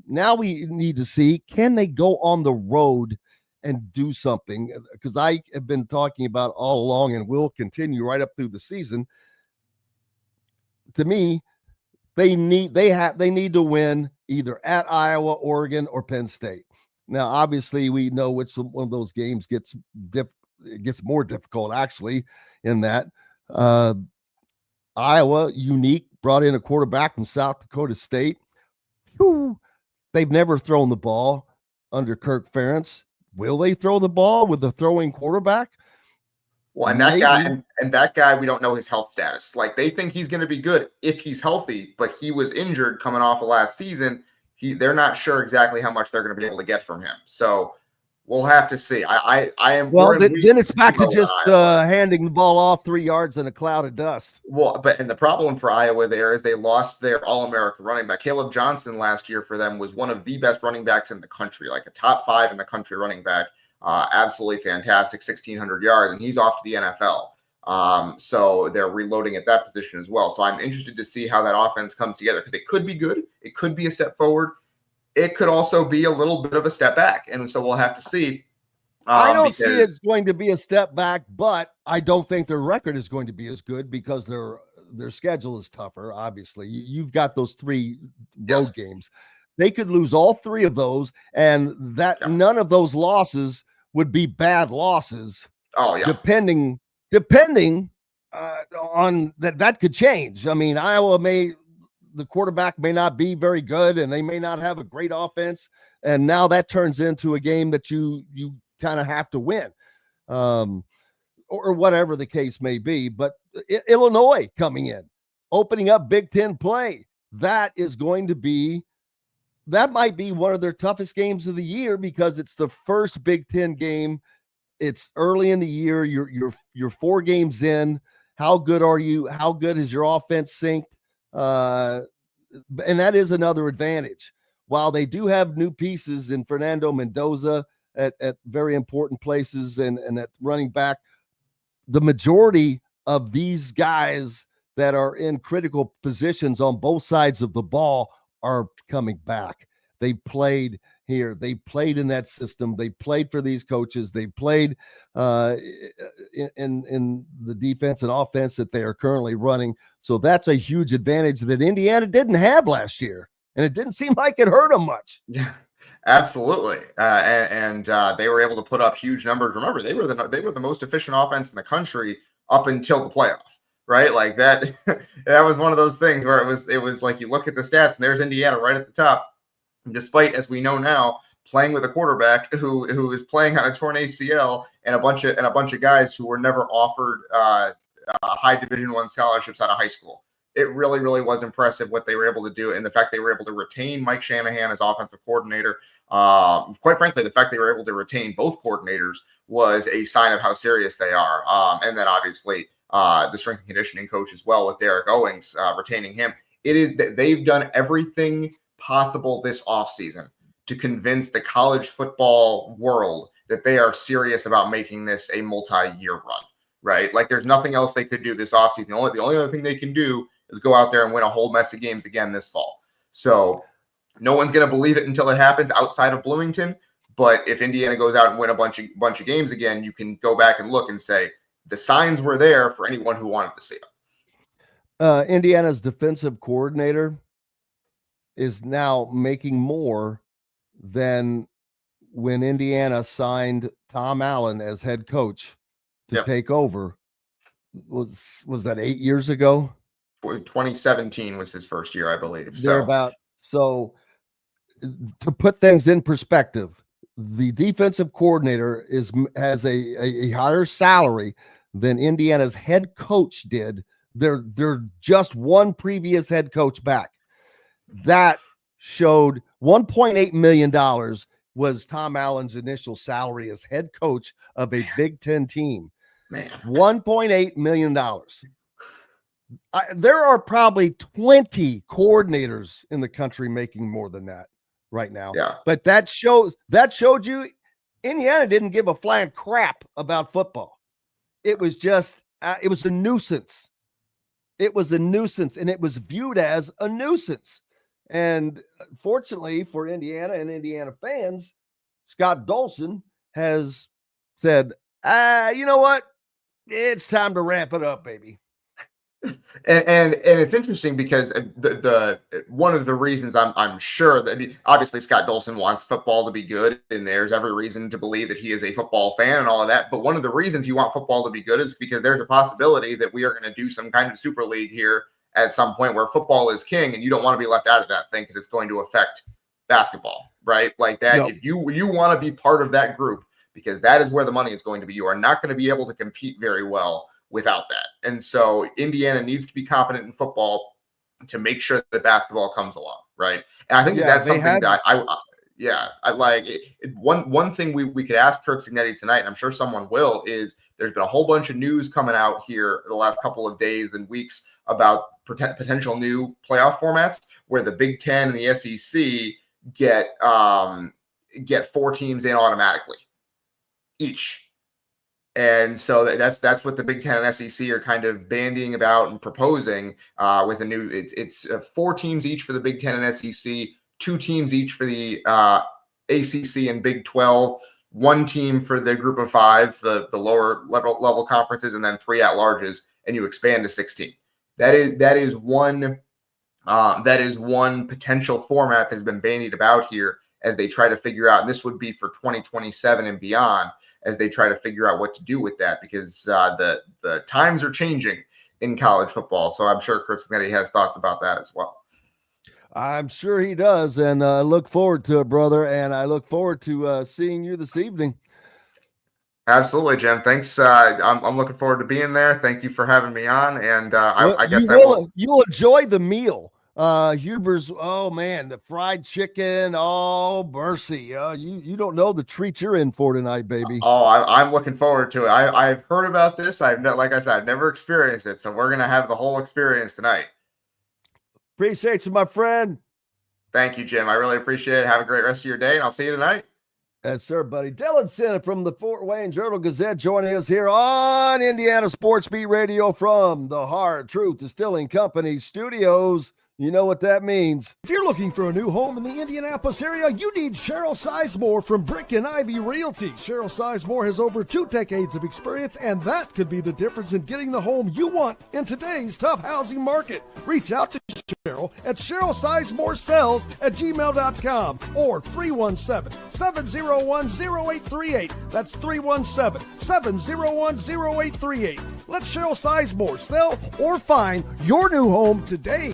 Now we need to see, can they go on the road and do something? Because I have been talking about all along, and will continue right up through the season. To me, they need to win either at Iowa, Oregon, or Penn State. Now, obviously, we know which one of those games gets more difficult, actually, in that. Iowa, unique, brought in a quarterback from South Dakota State. Whew, they've never thrown the ball under Kirk Ferentz. Will they throw the ball with a throwing quarterback? Well, and that guy, and that guy, we don't know his health status. Like, they think he's going to be good if he's healthy, but he was injured coming off of last season. They're not sure exactly how much they're going to be able to get from him. So we'll have to see. I am. Well, then it's back to just handing the ball off 3 yards in a cloud of dust. Well, and the problem for Iowa there is they lost their All-American running back. Caleb Johnson last year for them was one of the best running backs in the country, like a top 5 in the country running back. Absolutely fantastic, 1,600 yards, and he's off to the NFL. So they're reloading at that position as well. So I'm interested to see how that offense comes together, because it could be good. It could be a step forward. It could also be a little bit of a step back. And so we'll have to see. I don't see it's going to be a step back, but I don't think their record is going to be as good because their schedule is tougher, obviously. You've got those 3 road games. They could lose all 3 of those, and none of those losses would be bad losses. Oh, yeah. Depending on that could change. I mean, the quarterback may not be very good, and they may not have a great offense, and now that turns into a game that you kind of have to win, or whatever the case may be. But Illinois coming in, opening up Big Ten play, that might be one of their toughest games of the year, because it's the first Big Ten game. It's early in the year. You're 4 games in. How good are you? How good is your offense synced? And that is another advantage. While they do have new pieces in Fernando Mendoza at very important places and at running back, the majority of these guys that are in critical positions on both sides of the ball are coming back. They played here. They played in that system. They played for these coaches. They played in the defense and offense that they are currently running. So that's a huge advantage that Indiana didn't have last year, and it didn't seem like it hurt them much. Yeah, absolutely. And they were able to put up huge numbers. Remember, they were the most efficient offense in the country up until the playoff. Right, like that. That was one of those things where it was like you look at the stats and there's Indiana right at the top, despite, as we know now, playing with a quarterback who is playing on a torn ACL and a bunch of guys who were never offered high Division I scholarships out of high school. It really, really was impressive what they were able to do, and the fact they were able to retain Mike Shanahan as offensive coordinator. Quite frankly, the fact they were able to retain both coordinators was a sign of how serious they are. And then obviously the strength and conditioning coach as well with Derek Owings, retaining him. It is that they've done everything possible this offseason to convince the college football world that they are serious about making this a multi-year run, right? Like, there's nothing else they could do this offseason. The only other thing they can do is go out there and win a whole mess of games again this fall. So no one's going to believe it until it happens outside of Bloomington. But if Indiana goes out and win a bunch of games again, you can go back and look and say the signs were there for anyone who wanted to see them. Indiana's defensive coordinator is now making more than when Indiana signed Tom Allen as head coach to take over. Was that 8 years ago? 2017 was his first year, I believe. So to put things in perspective, the defensive coordinator has a higher salary than Indiana's head coach did. They're just one previous head coach back. That showed $1.8 million was Tom Allen's initial salary as head coach of a Big Ten team. Man, $1.8 million. There are probably 20 coordinators in the country making more than that right now. Yeah. But that showed you Indiana didn't give a flying crap about football. It was just it was a nuisance. It was a nuisance, and it was viewed as a nuisance. And fortunately for Indiana and Indiana fans, Scott Dolson has said, you know what? It's time to ramp it up, baby. And it's interesting because the one of the reasons I'm sure that, I mean, obviously Scott Dolson wants football to be good, and there's every reason to believe that he is a football fan and all of that. But one of the reasons you want football to be good is because there's a possibility that we are going to do some kind of super league here at some point where football is king, and you don't want to be left out of that thing because it's going to affect basketball, right? Like that. Yep. If you want to be part of that group, because that is where the money is going to be, you are not going to be able to compete very well without that. And so Indiana needs to be competent in football to make sure that basketball comes along, right? And I think that's something that I like. One thing we could ask Curt Cignetti tonight, and I'm sure someone will, is there's been a whole bunch of news coming out here the last couple of days and weeks about potential new playoff formats where the Big Ten and the SEC get 4 teams in automatically each. And so that's what the Big Ten and SEC are kind of bandying about and proposing with a new. It's 4 teams each for the Big Ten and SEC, 2 teams each for the ACC and Big 12, 1 team for the Group of 5, the lower level conferences, and then 3 at-larges, and you expand to 16. That is one potential format that has been bandied about here as they try to figure out. And this would be for 2027 and beyond, as they try to figure out what to do with that, because the times are changing in college football. So I'm sure Curt Cignetti has thoughts about that as well. I'm sure he does, and I look forward to it, brother, and I look forward to seeing you this evening. Absolutely, Jim. Thanks. I'm looking forward to being there. Thank you for having me on, and I guess you'll enjoy the meal. Huber's, oh man, the fried chicken, oh mercy. You don't know the treat you're in for tonight, baby. Oh, I'm looking forward to it. I've heard about this. Like I said, I've never experienced it, so we're gonna have the whole experience tonight. Appreciate you, my friend. Thank you, Jim. I really appreciate it. Have a great rest of your day, and I'll see you tonight. Yes, sir, buddy. Dylan Sinn from the Fort Wayne Journal-Gazette joining us here on Indiana Sports Beat Radio from the Hard Truth Distilling Company studios. You know what that means. If you're looking for a new home in the Indianapolis area, you need Cheryl Sizemore from Brick and Ivy Realty. Cheryl Sizemore has over 2 decades of experience, and that could be the difference in getting the home you want in today's tough housing market. Reach out to Cheryl at CherylSizemore@gmail.com or 317-701-0838. That's 317-701-0838. Let Cheryl Sizemore sell or find your new home today.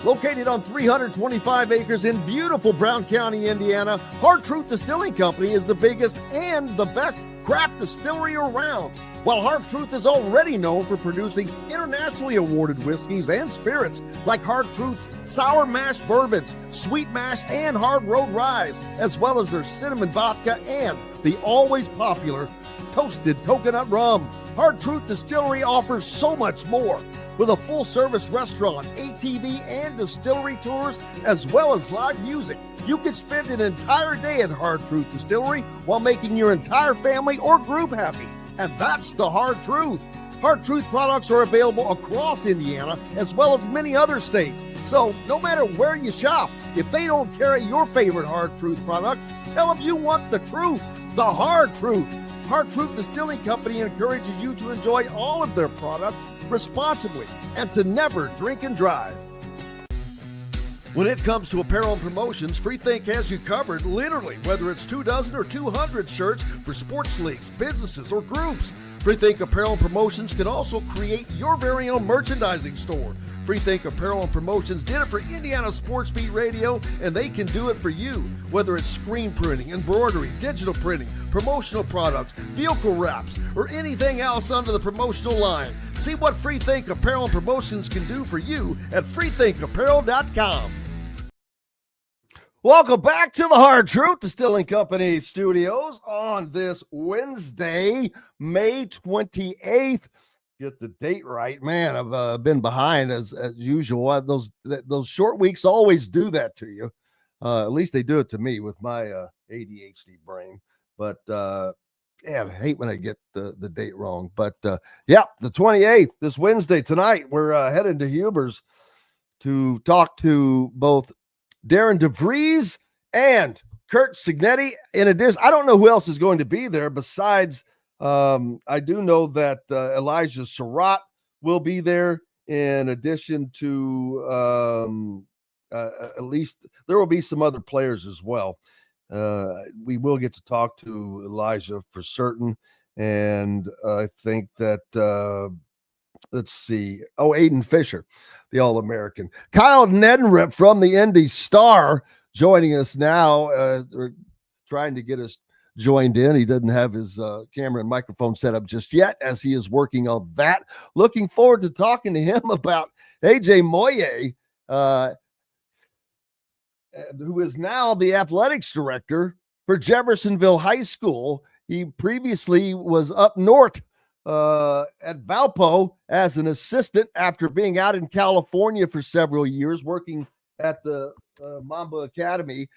Located on 325 acres in beautiful Brown County, Indiana, Hard Truth Distilling Company is the biggest and the best craft distillery around. While Hard Truth is already known for producing internationally awarded whiskeys and spirits like Hard Truth Sour Mash Bourbons, Sweet Mash, and Hard Road Rye, as well as their cinnamon vodka and the always popular Toasted Coconut Rum. Hard Truth Distillery offers so much more. With a full-service restaurant, ATV, and distillery tours, as well as live music, you can spend an entire day at Hard Truth Distillery while making your entire family or group happy. And that's the Hard Truth. Hard Truth products are available across Indiana, as well as many other states. So no matter where you shop, if they don't carry your favorite Hard Truth product, tell them you want the truth, the Hard Truth. Hard Truth Distilling Company encourages you to enjoy all of their products responsibly and to never drink and drive. When it comes to apparel and promotions, Freethink has you covered, literally, whether it's 24 or 200 shirts for sports leagues, businesses, or groups. Freethink Apparel and Promotions can also create your very own merchandising store. Freethink Apparel and Promotions did it for Indiana Sports Beat Radio, and they can do it for you. Whether it's screen printing, embroidery, digital printing, promotional products, vehicle wraps, or anything else under the promotional line. See what Freethink Apparel and Promotions can do for you at freethinkapparel.com. Welcome back to the Hard Truth Distilling Company studios on this Wednesday, May 28th. Get the date right, man. I've been behind as usual. Those short weeks always do that to you. At least they do it to me with my ADHD brain. But I hate when I get the date wrong. But the 28th, this Wednesday tonight, we're heading to Huber's to talk to both Darren DeVries and Curt Cignetti. In addition, I don't know who else is going to be there besides I do know that Elijah Surratt will be there in addition to at least there will be some other players as well. We will get to talk to Elijah for certain. And I think that, let's see. Oh, Aiden Fisher, the All-American. Kyle Neddenriep from the Indy Star joining us now. We're trying to get us joined in. He doesn't have his camera and microphone set up just yet as he is working on that. Looking forward to talking to him about AJ Moyet, who is now the athletics director for Jeffersonville High School. He previously was up north at Valpo as an assistant after being out in California for several years, working at the Mamba Academy.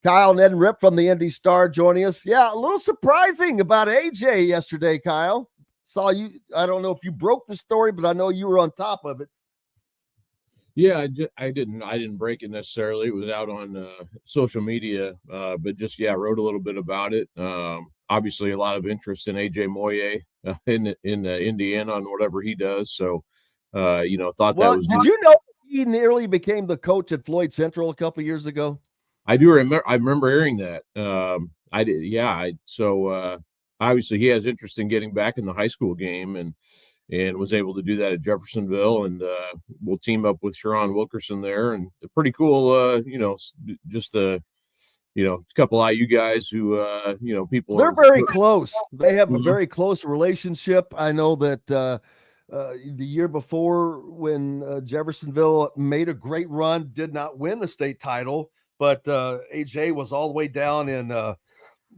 Kyle Neddenriep from the Indy Star joining us. Yeah, a little surprising about AJ yesterday, Kyle. Saw you. I don't know if you broke the story, but I know you were on top of it. Yeah, I didn't break it necessarily. It was out on social media, but just, wrote a little bit about it. Obviously, a lot of interest in AJ Moyet in Indiana on whatever he does. So, thought that was. Did you know he nearly became the coach at Floyd Central a couple years ago? I do remember. I remember hearing that. I did. Yeah. So obviously, he has interest in getting back in the high school game and was able to do that at Jeffersonville, and we'll team up with Shiron Wilkerson there, and pretty cool. Just a couple IU guys who people. They're very close. They have a very close relationship. I know that the year before when Jeffersonville made a great run, did not win the state title, but AJ was all the way down in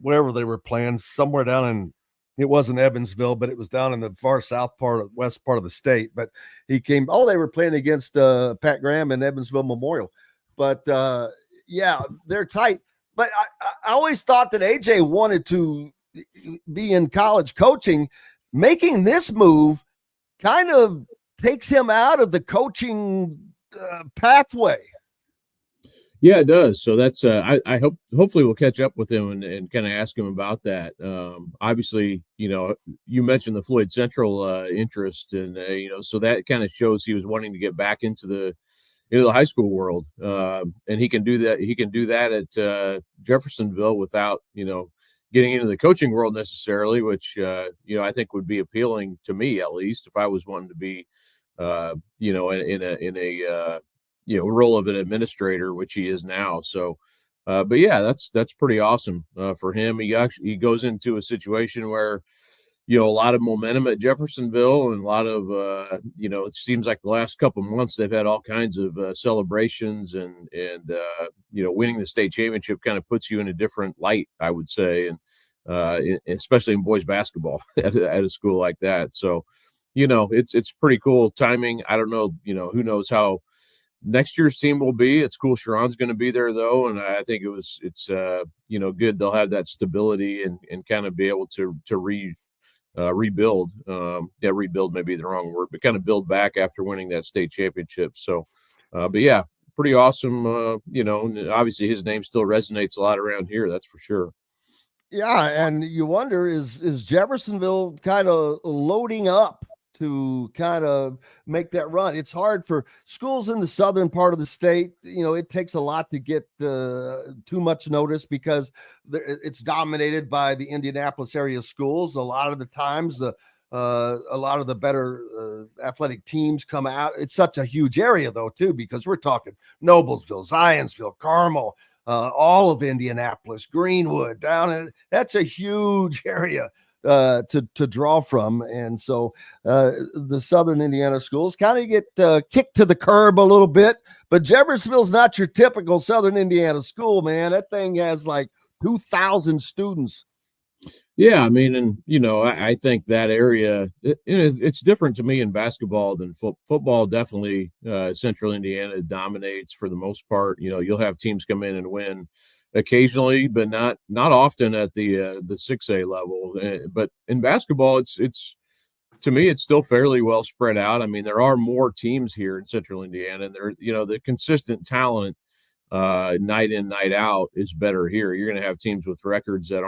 wherever they were playing, somewhere down in. It wasn't Evansville, but it was down in the far west part of the state. But he came. Oh, they were playing against Pat Graham and Evansville Memorial. But they're tight. But I always thought that AJ wanted to be in college coaching. Making this move kind of takes him out of the coaching pathway. Yeah, it does. So that's I hopefully we'll catch up with him and kind of ask him about that. Obviously, you mentioned the Floyd Central interest, and so that kind of shows he was wanting to get back into the high school world, and he can do that. He can do that at Jeffersonville without getting into the coaching world necessarily, which I think would be appealing to me, at least if I was wanting to be in a role of an administrator, which he is now. So, but yeah, that's pretty awesome for him. He goes into a situation where, a lot of momentum at Jeffersonville, and a lot of, it seems like the last couple of months they've had all kinds of celebrations and winning the state championship kind of puts you in a different light, I would say. And especially in boys basketball at a school like that. So, it's pretty cool timing. I don't know, who knows how next year's team will be. It's cool. Shiron's going to be there though. And I think it's good. They'll have that stability and kind of be able to rebuild. Rebuild may be the wrong word, but kind of build back after winning that state championship. So, but yeah, pretty awesome. And obviously his name still resonates a lot around here. That's for sure. Yeah. And you wonder, is Jeffersonville kind of loading up to kind of make that run? It's hard for schools in the southern part of the state. It takes a lot to get too much notice because it's dominated by the Indianapolis area schools. A lot of the times, a lot of the better athletic teams come out. It's such a huge area, though, too, because we're talking Noblesville, Zionsville, Carmel, all of Indianapolis, Greenwood, that's a huge area to draw from. And so the Southern Indiana schools kind of get kicked to the curb a little bit, but Jeffersonville's not your typical Southern Indiana school, man. That thing has like 2,000 students. Yeah, I mean, and I think that area it's different to me in basketball than football. Definitely, Central Indiana dominates for the most part. You'll have teams come in and win occasionally, but not often at the 6A level. But in basketball, it's to me, it's still fairly well spread out. I mean, there are more teams here in Central Indiana, and the consistent talent night in, night out is better here. You're going to have teams with records that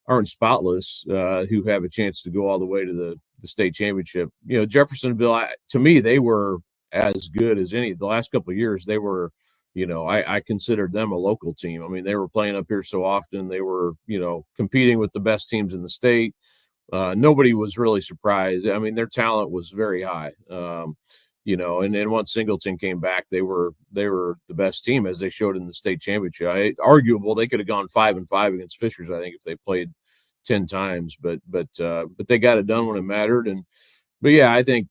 aren't spotless, who have a chance to go all the way to the state championship. Jeffersonville, to me, they were as good as any. The last couple of years, they were, I considered them a local team. I mean, they were playing up here so often. They were, competing with the best teams in the state. Nobody was really surprised. I mean, their talent was very high. And then once Singleton came back, they were the best team, as they showed in the state championship. Arguable, they could have gone 5-5 against Fishers, I think, if they played 10 times, but they got it done when it mattered. But yeah, I think,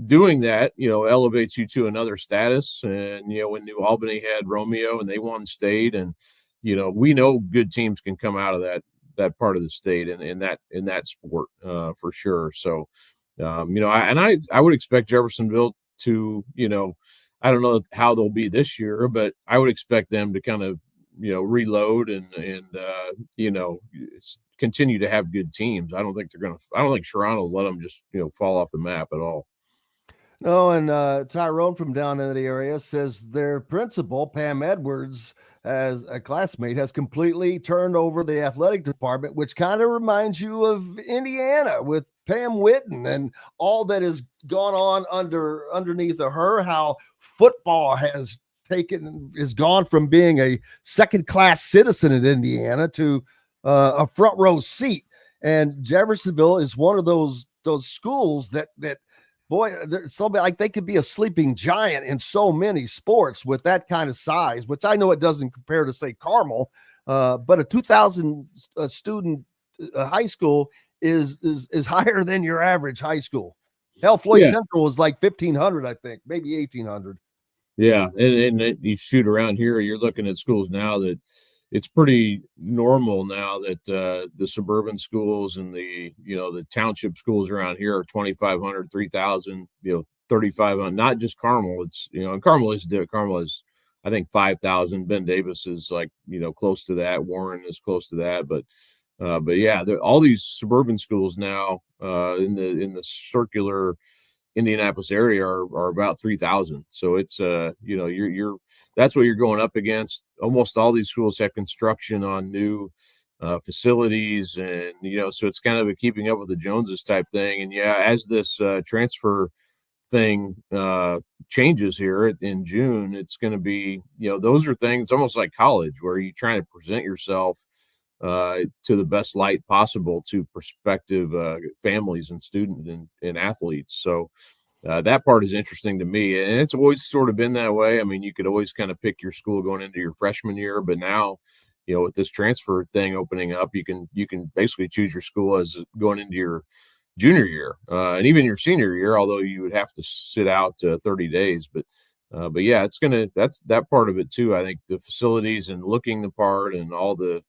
doing that, elevates you to another status. And, when New Albany had Romeo and they won state, and, we know good teams can come out of that part of the state and in that sport, for sure. So, I would expect Jeffersonville to, I don't know how they'll be this year, but I would expect them to kind of, reload and continue to have good teams. I don't think Shiron will let them just, fall off the map at all. No, and Tyrone from down in the area says their principal, Pam Edwards, as a classmate, has completely turned over the athletic department, which kind of reminds you of Indiana with Pam Whitten and all that has gone on underneath of her, how football has gone from being a second-class citizen in Indiana to a front row seat. And Jeffersonville is one of those schools that boy, like they could be a sleeping giant in so many sports with that kind of size, which I know it doesn't compare to, say, Carmel, but a 2,000 student high school is higher than your average high school. Hell, Floyd Central was like 1,500, I think, maybe 1,800. Yeah, and you shoot around here, you're looking at schools now that it's pretty normal now that the suburban schools and the township schools around here are 2,500, 3,000, 3,500. Not just Carmel. It's and Carmel is I think 5,000. Ben Davis is like close to that. Warren is close to that. But yeah, all these suburban schools now in the circular Indianapolis area are about 3,000. So it's you're that's what you're going up against. Almost all these schools have construction on new facilities, and so it's kind of a keeping up with the Joneses type thing. And yeah, as this transfer thing changes here in June, it's going to be those are things almost like college, where you're trying to present yourself to the best light possible to prospective families and students and athletes. So that part is interesting to me, and it's always sort of been that way. I mean, you could always kind of pick your school going into your freshman year, but now, with this transfer thing opening up, you can basically choose your school as going into your junior year and even your senior year, although you would have to sit out 30 days. But yeah, that's that part of it too. I think the facilities and looking the part and all the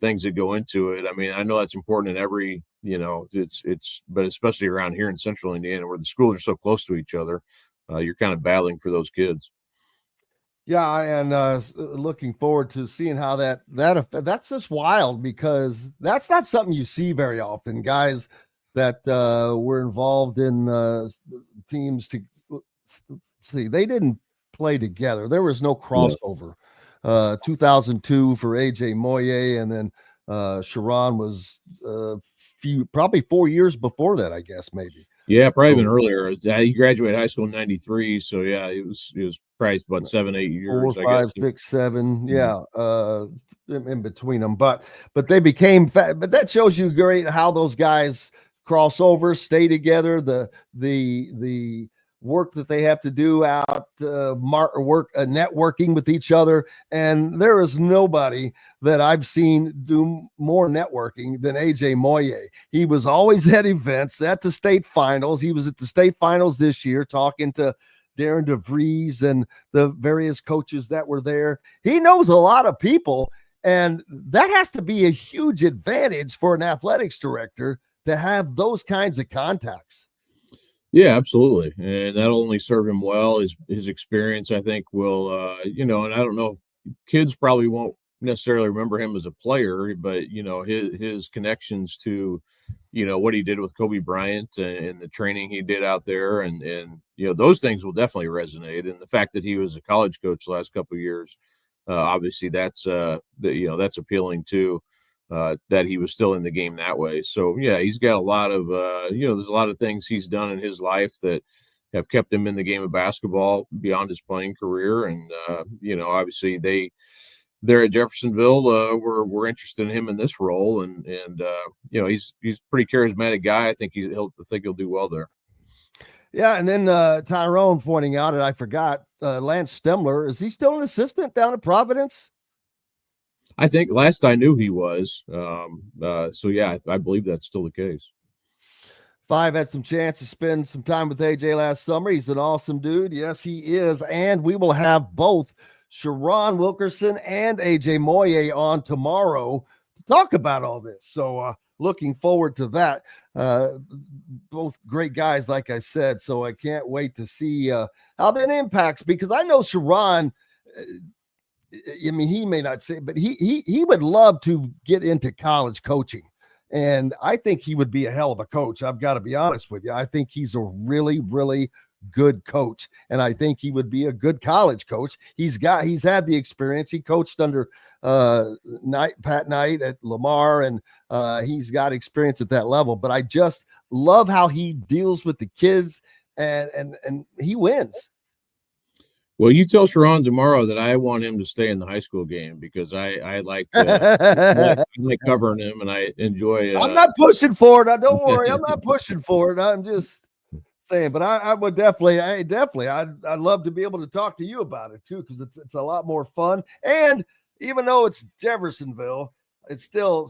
things that go into it. I mean, I know that's important in every, but especially around here in central Indiana, where the schools are so close to each other, you're kind of battling for those kids. Yeah, and looking forward to seeing how that's just wild, because that's not something you see very often. Guys that were involved in teams to see, they didn't play together. There was no crossover. 2002 for AJ Moyet, and then Shiron was probably 4 years before that, I guess, maybe. Yeah, probably even earlier. He graduated high school in '93, so yeah, it was probably about 7-8 years. 4, 5, 6, 7, yeah, in between them. But they became but that shows you great how those guys cross over, stay together. The work that they have to do out networking with each other, and there is nobody that I've seen do more networking than AJ Moyet. He was always at events, at the state finals. He was at the state finals this year talking to Darren DeVries and the various coaches that were there. He knows a lot of people, and that has to be a huge advantage for an athletics director to have those kinds of contacts. Yeah, absolutely. And that'll only serve him well. His experience, I think, will, and I don't know, kids probably won't necessarily remember him as a player, but, his connections to, what he did with Kobe Bryant and the training he did out there. And those things will definitely resonate. And the fact that he was a college coach the last couple of years, obviously that's appealing too. that he was still in the game that way. So yeah, he's got a lot of there's a lot of things he's done in his life that have kept him in the game of basketball beyond his playing career. And obviously they're at Jeffersonville. We're interested in him in this role, and he's a pretty charismatic guy. I think he'll do well there. Yeah, and then Tyrone pointing out, and I forgot, Lance Stemler, is he still an assistant down at Providence? I think last I knew he was. So yeah, I believe that's still the case. Five had some chance to spend some time with AJ last summer. He's an awesome dude. Yes, he is. And we will have both Shiron Wilkerson and AJ Moyet on tomorrow to talk about all this. So looking forward to that. Both great guys, like I said. So I can't wait to see how that impacts, because I know Shiron, I mean, he may not say, but he would love to get into college coaching. And I think he would be a hell of a coach. I've got to be honest with you. I think he's a really, really good coach. And I think he would be a good college coach. He's had the experience. He coached under Pat Knight at Lamar, and he's got experience at that level. But I just love how he deals with the kids, and he wins. Well, you tell Shiron tomorrow that I want him to stay in the high school game, because I like I like covering him, and I enjoy. I'm not pushing for it. Don't worry, I'm not pushing for it. I'm just saying. But I would definitely, I'd love to be able to talk to you about it too, because it's a lot more fun. And even though it's Jeffersonville, it's still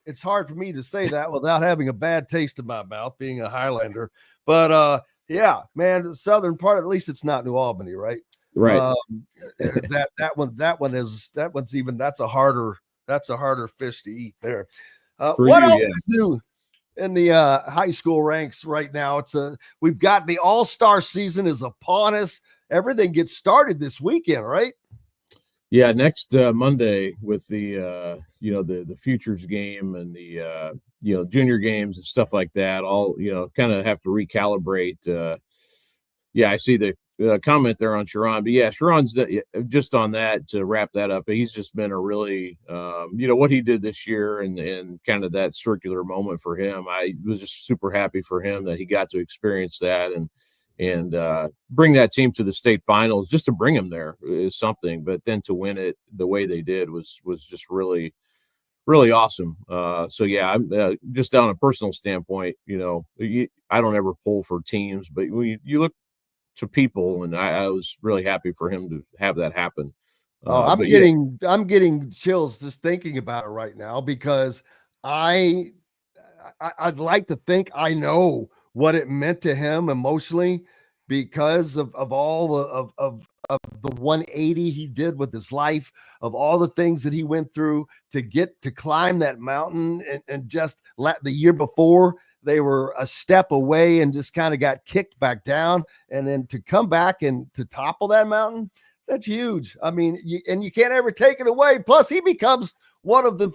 it's hard for me to say that without having a bad taste in my mouth, being a Highlander. But yeah, man, the southern part, at least it's not New Albany, right? Right. That's a harder fish to eat there. What else is new in the high school ranks right now? We've got the All-Star season is upon us. Everything gets started this weekend, right? Yeah, next Monday with the the futures game and the junior games and stuff like that. All kind of have to recalibrate. I see the comment there on Shiron, but yeah, Shiron's just on that, to wrap that up. He's just been a really, what he did this year and kind of that circular moment for him. I was just super happy for him that he got to experience that and bring that team to the state finals. Just to bring him there is something, but then to win it the way they did was just really, really awesome. So yeah, I'm just on a personal standpoint, I don't ever pull for teams, but you look to people, and I was really happy for him to have that happen. I'm getting chills just thinking about it right now, because I'd like to think I know what it meant to him emotionally, because of all of the 180 he did with his life, of all the things that he went through to climb that mountain, and just the year before they were a step away and just kind of got kicked back down. And then to come back and to topple that mountain, that's huge. I mean, you can't ever take it away. Plus, he becomes one of the,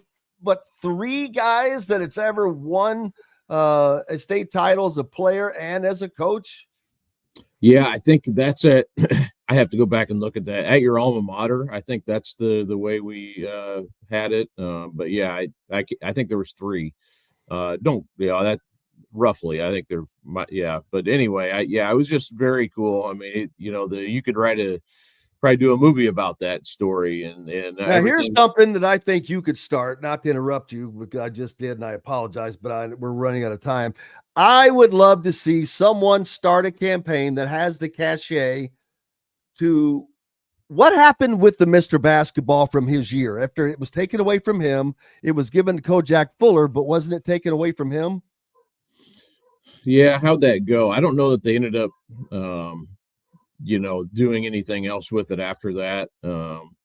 three guys that it's ever won a state title as a player and as a coach. Yeah, I think that's it. I have to go back and look at that at your alma mater. I think that's the way we had it. But yeah, I think there was three. That roughly, I think but anyway, it was just very cool. I mean, you could probably do a movie about that story. And now here's something that I think you could start, not to interrupt you, because I just did, and I apologize, but we're running out of time. I would love to see someone start a campaign that has the cachet to what happened with the Mr. Basketball from his year. After it was taken away from him, it was given to Kojak Fuller, but wasn't it taken away from him? Yeah, how'd that go? I don't know that they ended up, doing anything else with it after that.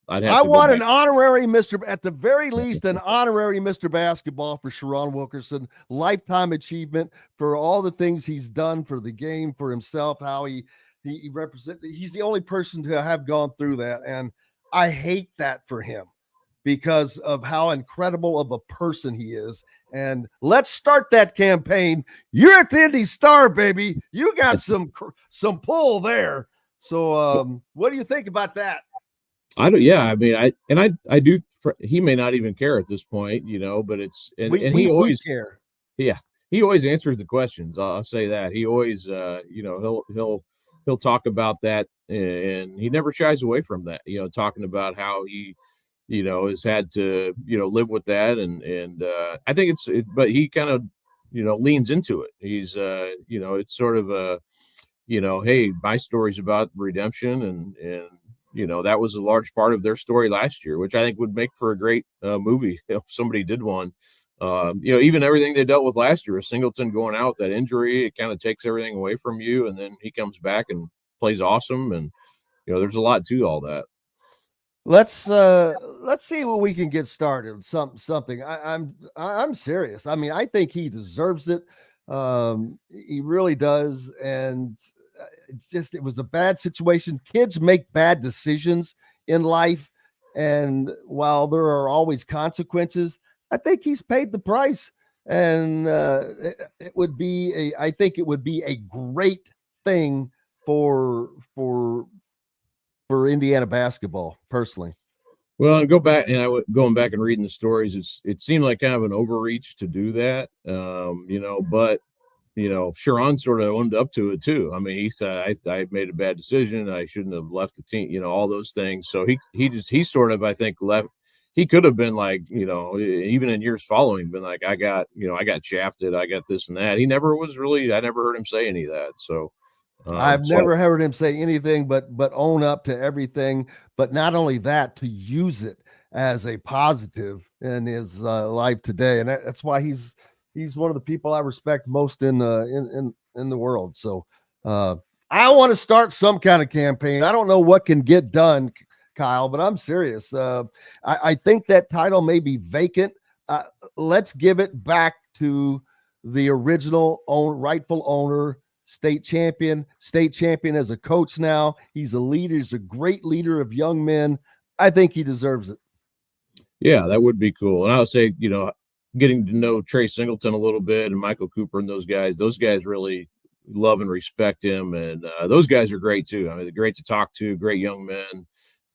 I want an honorary at the very least, an honorary Mr. Basketball for Shiron Wilkerson, lifetime achievement for all the things he's done for the game, for himself, how he represents. He's the only person to have gone through that. And I hate that for him, because of how incredible of a person he is. And let's start that campaign. You're at the Indy Star, baby. You got some pull there. So what do you think about that? I do he may not even care at this point, but it's and We he always care. Yeah, he always answers the questions. I'll say that. He always, he'll talk about that, and he never shies away from that. Talking about how he, has had to, live with that, and I think but he kind of, leans into it. He's, it's sort of a, hey, my story's about redemption, and that was a large part of their story last year, which I think would make for a great movie if somebody did one. Even everything they dealt with last year, Singleton going out, that injury, it kind of takes everything away from you. And then he comes back and plays awesome. And, there's a lot to all that. Let's see what we can get started. Something. I'm serious. I mean, I think he deserves it. He really does. And it was a bad situation. Kids make bad decisions in life. And while there are always consequences, I think he's paid the price, and I think it would be a great thing for Indiana basketball, personally. Well, and going back and reading the stories, it seemed like kind of an overreach to do that, but Shiron sort of owned up to it too. I mean, he said, I made a bad decision. I shouldn't have left the team, all those things. So he sort of, I think, left. He could have been like, even in years following, been like, I got shafted. I got this and that. He never was really, I never heard him say any of that. So I've never heard him say anything but own up to everything. But not only that, to use it as a positive in his life today. And that's why he's one of the people I respect most in the world. So I want to start some kind of campaign. I don't know what can get done, Kyle, but I'm serious. I think that title may be vacant. Let's give it back to the original rightful owner, state champion as a coach now. He's a leader. He's a great leader of young men. I think he deserves it. Yeah, that would be cool. And I would say, getting to know Trey Singleton a little bit and Michael Cooper and those guys really love and respect him. And those guys are great too. I mean, they're great to talk to, great young men.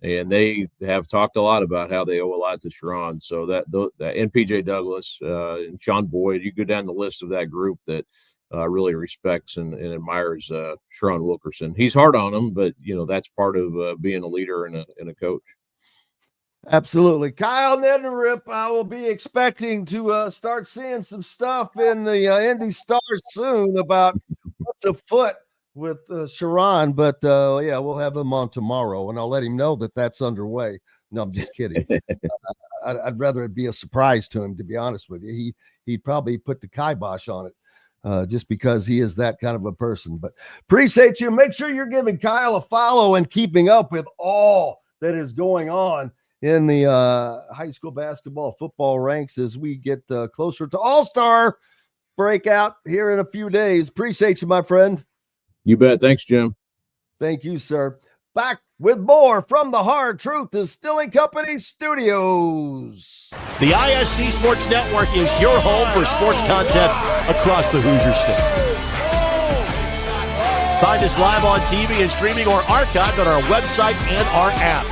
And they have talked a lot about how they owe a lot to Shiron. So that and PJ Douglas and Sean Boyd, you go down the list of that group that really respects and admires Shiron Wilkerson. He's hard on him, but that's part of being a leader and a coach. Absolutely. Kyle Neddenriep, I will be expecting to start seeing some stuff in the Indy Stars soon about what's afoot with Shiron, but we'll have him on tomorrow, and I'll let him know that that's underway. No, I'm just kidding. I'd rather it be a surprise to him, to be honest with you. He'd probably put the kibosh on it just because he is that kind of a person. But appreciate you. Make sure you're giving Kyle a follow and keeping up with all that is going on in the high school basketball, football ranks as we get closer to All-Star breakout here in a few days. Appreciate you, my friend. You bet. Thanks, Jim. Thank you, sir. Back with more from the Hard Truth Distilling Company studios. The ISC Sports Network is your home for sports content across the Hoosier State. Find us live on TV and streaming or archived on our website and our app.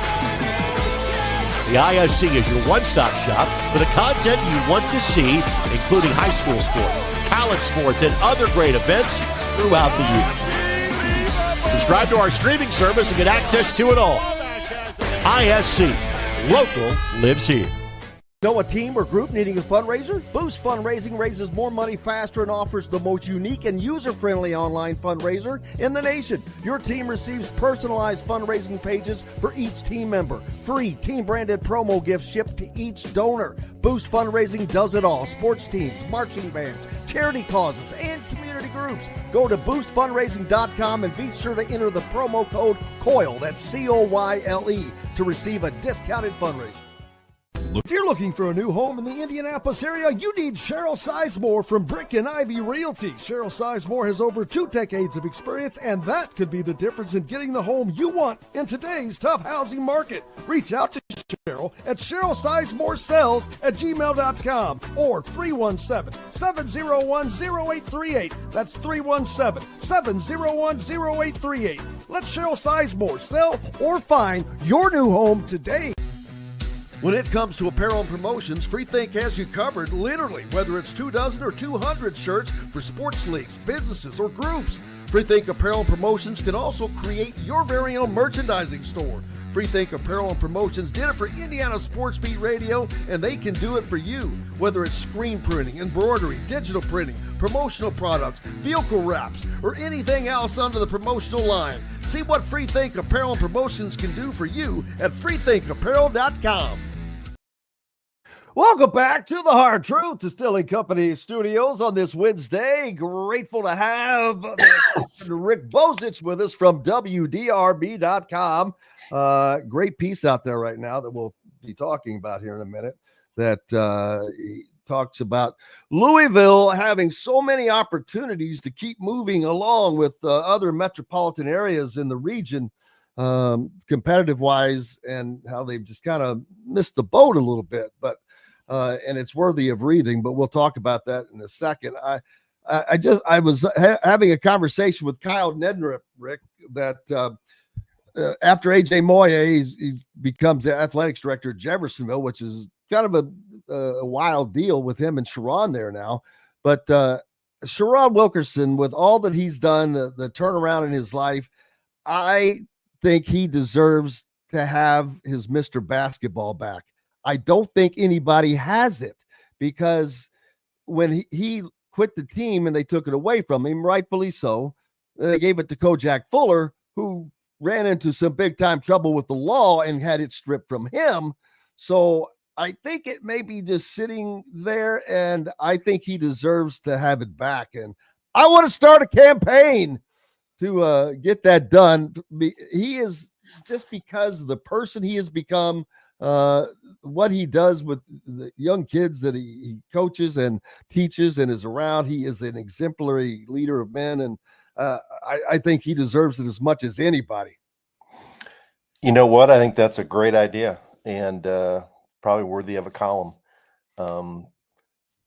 The ISC is your one-stop shop for the content you want to see, including high school sports, college sports, and other great events throughout the year. Subscribe to our streaming service and get access to it all. ISC. Local lives here. Know a team or group needing a fundraiser? Boost Fundraising raises more money faster and offers the most unique and user-friendly online fundraiser in the nation. Your team receives personalized fundraising pages for each team member. Free team-branded promo gifts shipped to each donor. Boost Fundraising does it all. Sports teams, marching bands, charity causes, and community groups. Go to boostfundraising.com and be sure to enter the promo code COYLE, that's COYLE, to receive a discounted fundraiser. If you're looking for a new home in the Indianapolis area, you need Cheryl Sizemore from Brick and Ivy Realty. Cheryl Sizemore has over 2 decades of experience, and that could be the difference in getting the home you want in today's tough housing market. Reach out to Cheryl at CherylSizemore@gmail.com or 317-701-0838. That's 317-701-0838. Let Cheryl Sizemore sell or find your new home today. When it comes to apparel and promotions, Freethink has you covered, literally, whether it's 24 or 200 shirts for sports leagues, businesses, or groups. Freethink Apparel and Promotions can also create your very own merchandising store. Freethink Apparel and Promotions did it for Indiana Sports Beat Radio, and they can do it for you. Whether it's screen printing, embroidery, digital printing, promotional products, vehicle wraps, or anything else under the promotional line. See what Freethink Apparel and Promotions can do for you at freethinkapparel.com. Welcome back to the Hard Truth Distilling Company studios on this Wednesday. Grateful to have Rick Bozich with us from WDRB.com. Great piece out there right now that we'll be talking about here in a minute that he talks about Louisville having so many opportunities to keep moving along with other metropolitan areas in the region, competitive-wise, and how they've just kind of missed the boat a little bit. But and it's worthy of reading, but we'll talk about that in a second. I was having a conversation with Kyle Neddenriep, Rick, that after AJ Moyet, he becomes the athletics director at Jeffersonville, which is kind of a wild deal with him and Shiron there now. But Shiron Wilkerson, with all that he's done, the turnaround in his life, I think he deserves to have his Mr. Basketball back. I don't think anybody has it, because when he quit the team and they took it away from him, rightfully so, they gave it to Kojak Fuller, who ran into some big time trouble with the law and had it stripped from him. So I think it may be just sitting there, and I think he deserves to have it back. And I want to start a campaign to get that done. He is, just because of the person he has become, what he does with the young kids that he coaches and teaches and is around. He is an exemplary leader of men, and I think he deserves it as much as anybody. You know what? I think that's a great idea, and probably worthy of a column.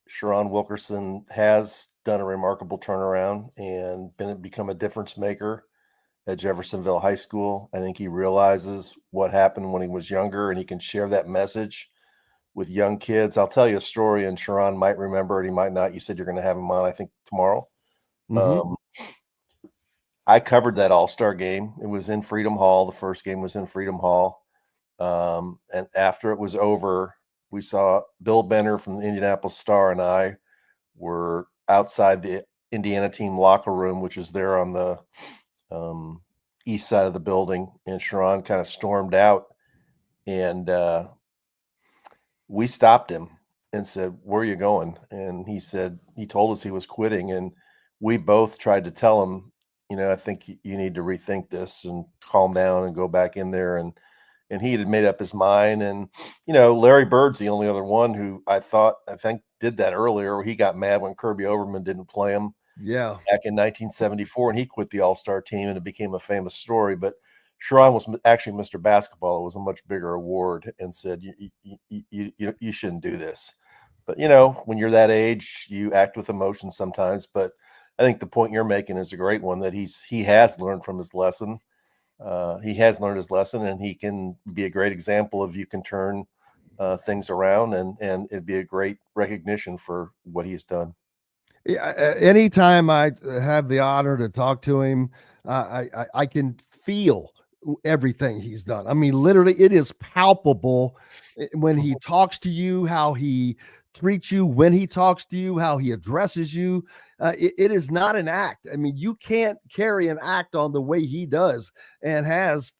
Shiron Wilkerson has done a remarkable turnaround and become a difference maker at Jeffersonville High School. I think he realizes what happened when he was younger, and he can share that message with young kids. I'll tell you a story, and Shiron might remember it, he might not. You said you're going to have him on, I think, tomorrow. Mm-hmm. I covered that All-Star game. It was in Freedom Hall. The first game was in Freedom Hall. And after it was over, we saw Bill Benner from the Indianapolis Star and I were outside the Indiana team locker room, which is there on the east side of the building, and Shiron kind of stormed out, and we stopped him and said, "Where are you going?" And he told us he was quitting, and we both tried to tell him, I think you need to rethink this and calm down and go back in there. And he had made up his mind. And, Larry Bird's the only other one who I think did that earlier. He got mad when Kirby Overman didn't play him. Yeah. Back in 1974, and he quit the All-Star team, and it became a famous story. But Shiron was actually Mr. Basketball. It was a much bigger award, and said, you shouldn't do this. But, when you're that age, you act with emotion sometimes. But I think the point you're making is a great one, that he has learned from his lesson. He has learned his lesson, and he can be a great example of you can turn things around, and it'd be a great recognition for what he's done. Yeah, anytime I have the honor to talk to him, I can feel everything he's done. I mean, literally, it is palpable when he talks to you, how he treats you, when he talks to you, how he addresses you. It is not an act. I mean, you can't carry an act on the way he does and has,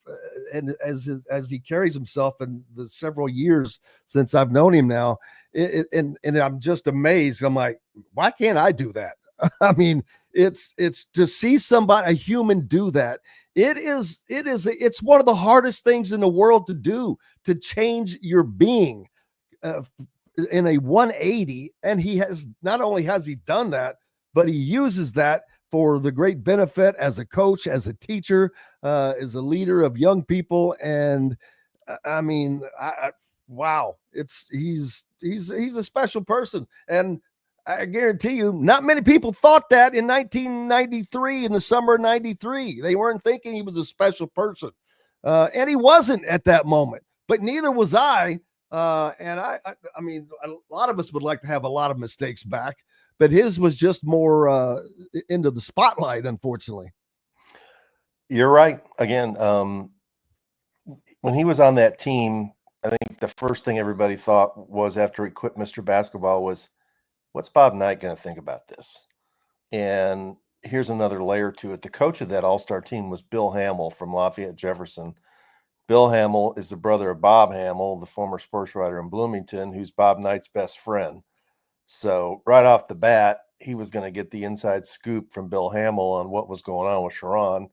and as he carries himself in the several years since I've known him now. And I'm just amazed. I'm like, why can't I do that? I mean, it's to see somebody, a human, do that. It's one of the hardest things in the world to do, to change your being in a 180. And he has, not only has he done that, but he uses that for the great benefit as a coach, as a teacher, as a leader of young people. And I mean, wow, he's a special person. And I guarantee you, not many people thought that in 1993, in the summer of 93. They weren't thinking he was a special person. And he wasn't at that moment, but neither was I. And I mean, a lot of us would like to have a lot of mistakes back, but his was just more into the spotlight, unfortunately. You're right. Again, when he was on that team, I think the first thing everybody thought was after he quit Mr. Basketball was, what's Bob Knight going to think about this? And here's another layer to it. The coach of that all-star team was Bill Hamill from Lafayette Jefferson. Bill Hamill is the brother of Bob Hamill, the former sports writer in Bloomington, who's Bob Knight's best friend. So right off the bat, he was going to get the inside scoop from Bill Hamill on what was going on with Shiron.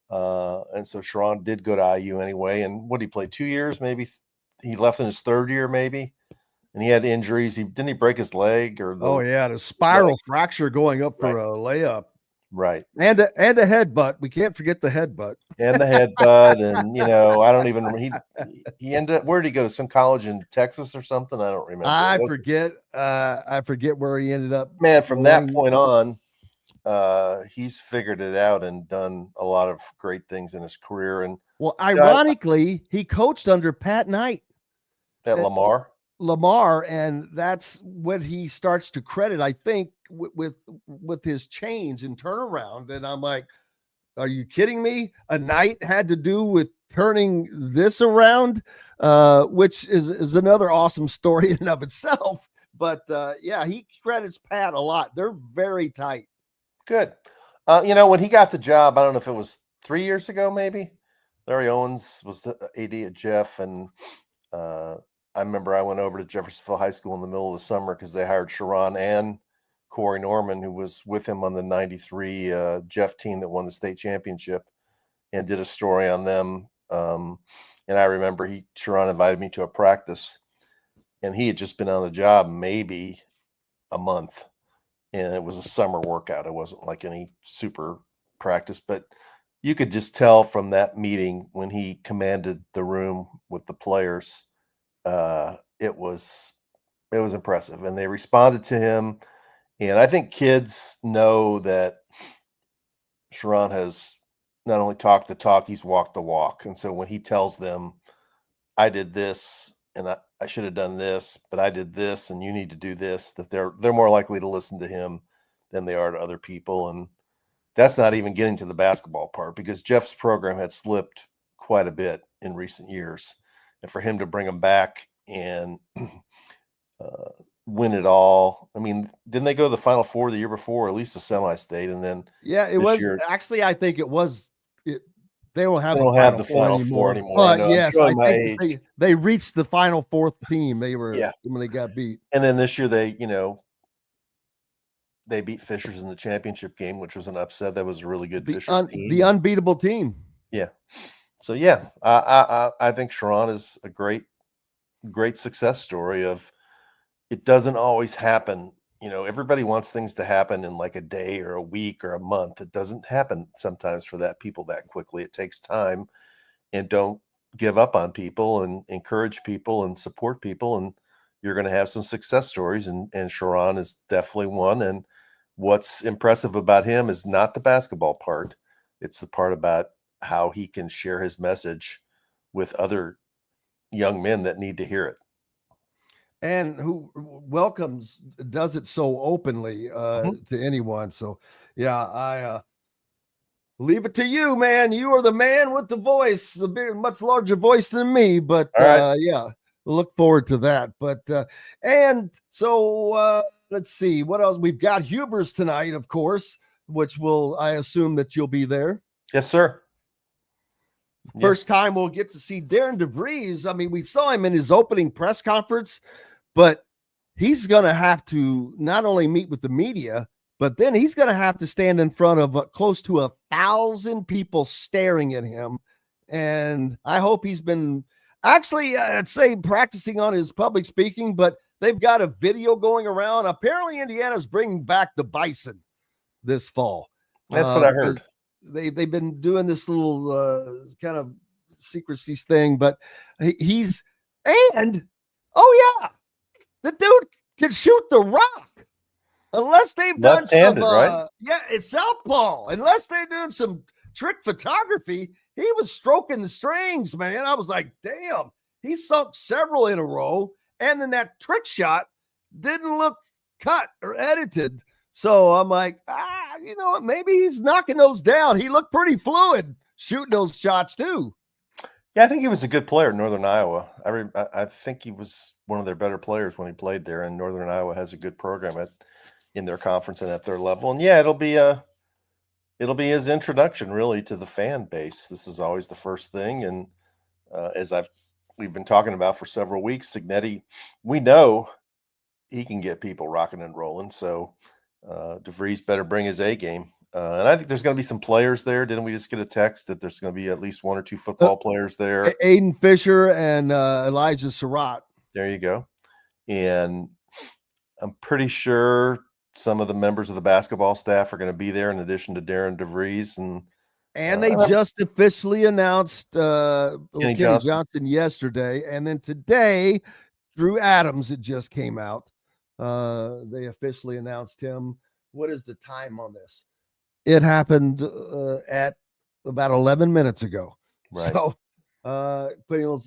And so Shiron did go to IU anyway. And what, he played 2 years, maybe? He left in his third year, maybe. And he had injuries. Didn't he break his leg? Or the spiral fracture going up for a layup. Right. And a headbutt. We can't forget the headbutt. And the headbutt. And, I don't even remember. He ended up, where did he go? To some college in Texas or something? I don't remember. I forget where he ended up. Man, from that point on, he's figured it out and done a lot of great things in his career. And ironically, he coached under Pat Knight at Lamar, and that's what he starts to credit, I think, with his change and turnaround. And I'm like, are you kidding me? A Knight had to do with turning this around, which is another awesome story in and of itself. But he credits Pat a lot. They're very tight. Good. When he got the job, I don't know if it was 3 years ago, maybe. Larry Owens was the AD at Jeff, and I remember I went over to Jeffersonville High School in the middle of the summer because they hired Shiron and Corey Norman, who was with him on the 93 Jeff team that won the state championship, and did a story on them. And I remember Shiron invited me to a practice, and he had just been on the job maybe a month. And it was a summer workout. It wasn't like any super practice, but you could just tell from that meeting when he commanded the room with the players, it was impressive, and they responded to him. And I think kids know that Shiron has not only talked the talk, he's walked the walk. And so when he tells them, I did this and I should have done this, but I did this and you need to do this, that they're more likely to listen to him than they are to other people. And that's not even getting to the basketball part, because Jeff's program had slipped quite a bit in recent years. And for him to bring them back and win it all. I mean, didn't they go to the Final Four the year before, or at least the semi-state? And then it was actually, I think it was. They don't have the Final Four anymore. But yes, I think they reached the Final Four team. They were when they got beat. And then this year they beat Fishers in the championship game, which was an upset. That was a really good Fishers team. The unbeatable team. Yeah. So I think Shiron is a great success story of, it doesn't always happen. Everybody wants things to happen in like a day or a week or a month. It doesn't happen sometimes for people that quickly. It takes time, and don't give up on people, and encourage people and support people. And you're going to have some success stories. And Shiron is definitely one. And what's impressive about him is not the basketball part. It's the part about how he can share his message with other young men that need to hear it. And who does it so openly to anyone. So, I leave it to you, man. You are the man with the voice, a much larger voice than me. But, look forward to that. But, and so let's see what else. We've got Huber's tonight, of course, which I assume that you'll be there. Yes, sir. First time we'll get to see Darren DeVries. I mean, we saw him in his opening press conference, but he's going to have to not only meet with the media, but then he's going to have to stand in front of close to 1,000 people staring at him. And I hope he's been actually, I'd say, practicing on his public speaking, but they've got a video going around. Apparently Indiana's bringing back the Bison this fall. That's what I heard. They've been doing this little kind of secrecy thing, but the dude can shoot the rock, unless they've done some right? it's southpaw. Unless they're doing some trick photography, he was stroking the strings, man. I was like, damn, He sunk several in a row, and then that trick shot didn't look cut or edited. So I'm like, you know what? Maybe he's knocking those down. He looked pretty fluid shooting those shots too. Yeah, I think he was a good player in Northern Iowa. I think he was one of their better players when he played there, and Northern Iowa has a good program in their conference and at their level. And yeah, it'll be his introduction really to the fan base. This is always the first thing, and as we've been talking about for several weeks, Signetti, we know he can get people rocking and rolling. So DeVries better bring his A game. And I think there's going to be some players there. Didn't we just get a text that there's going to be at least one or two football players there? Aiden Fisher and Elijah Surratt. There you go. And I'm pretty sure some of the members of the basketball staff are going to be there in addition to Darren DeVries. And they just officially announced Kenny Johnson yesterday. And then today, Drew Adams, it just came out. They officially announced him. What is the time on this? It happened at about 11 minutes ago. Right. So,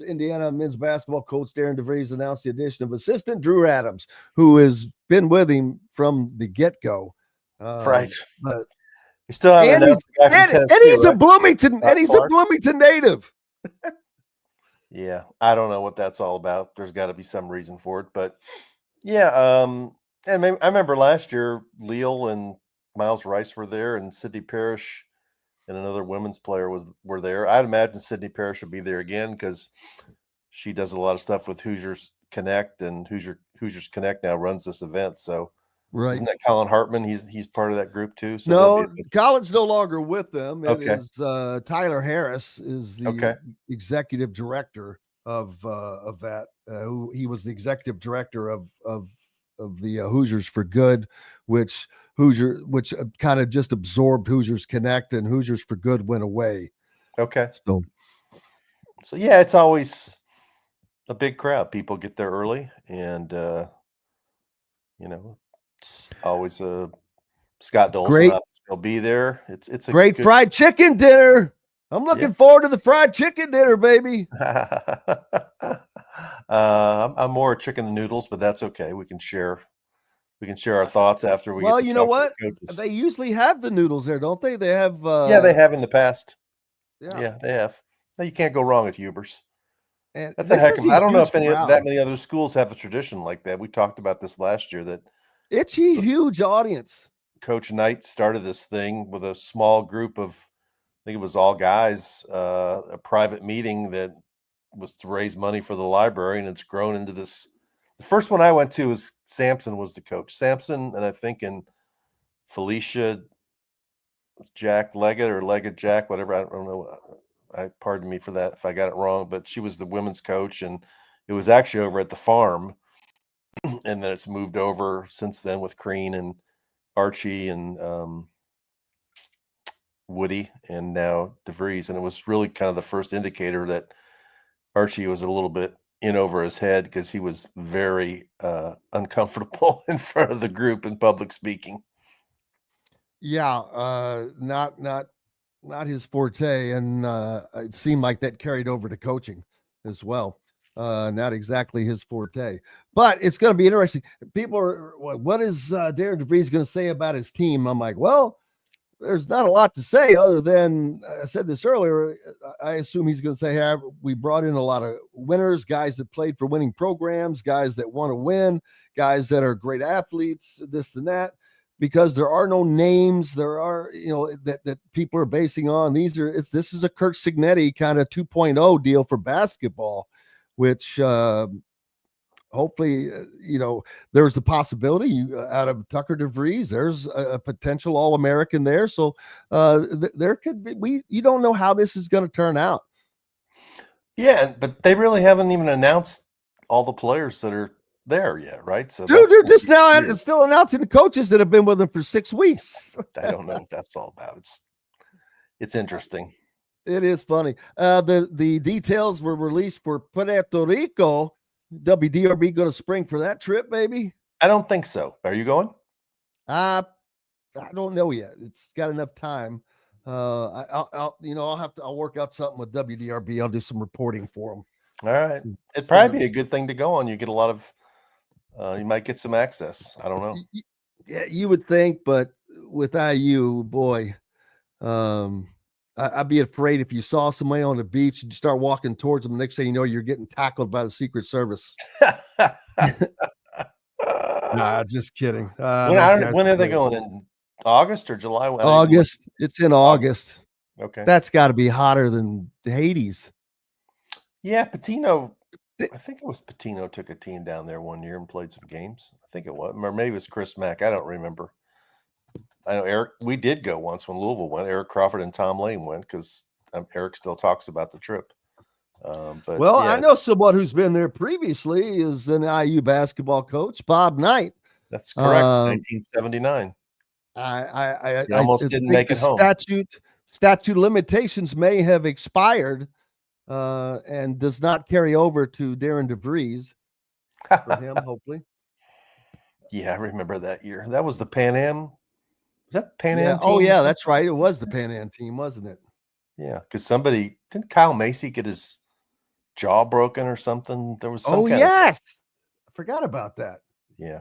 Indiana men's basketball coach Darren DeVries announced the addition of assistant Drew Adams, who has been with him from the get-go. Right. But you still haven't announced the guy from Tennessee, he's right? a Bloomington native. Yeah, I don't know what that's all about. There's got to be some reason for it, but yeah. And I remember last year, Leal and Miles Rice were there, and Sydney Parrish and another women's player were there. I'd imagine Sydney Parrish would be there again because she does a lot of stuff with Hoosiers Connect, and Hoosiers Connect now runs this event. So, right, isn't that Colin Hartman? He's part of that group too. So no, Colin's no longer with them. It Okay. is Tyler Harris is the executive director of that. He was the executive director of the Hoosiers for Good, which kind of just absorbed Hoosiers Connect, and Hoosiers for Good went away. Okay. So yeah, it's always a big crowd. People get there early, and it's always Scott Dolson will be there. It's a great fried chicken dinner. I'm looking forward to the fried chicken dinner, baby. I'm more chicken and noodles, but that's okay. We can share our thoughts after we. Well, get to you know talk to what? the coaches. They usually have the noodles there, don't they? They have. Yeah, they have in the past. Yeah, they have. No, you can't go wrong at Huber's. And that's a heck of. I don't know if that many other schools have a tradition like that. We talked about this last year. That it's a huge audience. Coach Knight started this thing with a small group of, I think it was all guys, a private meeting that was to raise money for the library, and it's grown into this. The first one I went to was Sampson was the coach. Sampson, and I think in Felicia Jack Leggett or Leggett Jack, whatever. I don't know. Pardon me for that if I got it wrong, but she was the women's coach, and it was actually over at the farm, and then it's moved over since then with Crean and Archie and Woody, and now DeVries. And it was really kind of the first indicator that Archie was a little bit in over his head because he was very uncomfortable in front of the group in public speaking. Yeah, not his forte, and it seemed like that carried over to coaching as well. Not exactly his forte, but it's going to be interesting. People are, what is Darren DeVries going to say about his team? I'm like, well, there's not a lot to say other than I said this earlier. I assume he's going to say, hey, we brought in a lot of winners, guys that played for winning programs, guys that want to win, guys that are great athletes, this and that, because there are no names. There are, that people are basing on. This is a Kirk Signetti kind of 2.0 deal for basketball, which hopefully, there's a possibility out of Tucker DeVries. There's a potential All-American there. So there could be, you don't know how this is going to turn out. Yeah, but they really haven't even announced all the players that are there yet, right? So dude, they're just now still announcing the coaches that have been with them for 6 weeks. I don't know what that's all about. It's interesting. It is funny. The details were released for Puerto Rico. WDRB going to spring for that trip, baby? I don't think so. Are you going? I don't know yet. It's got enough time. I'll work out something with WDRB. I'll do some reporting for them. All right. It'd probably be a good thing to go on. You get a lot of, you might get some access. I don't know. Yeah, you would think, but with IU, boy, I'd be afraid if you saw somebody on the beach and you start walking towards them. The next thing you know, you're getting tackled by the Secret Service. Nah, just kidding. When are they going, in August or July? August. It's in August. Okay. That's got to be hotter than Hades. Yeah, Patino. I think it was Patino took a team down there one year and played some games. I think it was, or maybe it was Chris Mack. I don't remember. I know Eric. We did go once when Louisville went. Eric Crawford and Tom Lane went because Eric still talks about the trip. But yeah. I know someone who's been there previously is an IU basketball coach, Bob Knight. That's correct. 1979. I almost didn't make it home. Statute limitations may have expired and does not carry over to Darren DeVries for him, hopefully. Yeah, I remember that year. That was the Pan Am. Was that Pan Am team? Oh, yeah, that's right. It was the Pan Am team, wasn't it? Yeah, because didn't Kyle Macy get his jaw broken or something? There was some yes. I forgot about that. Yeah.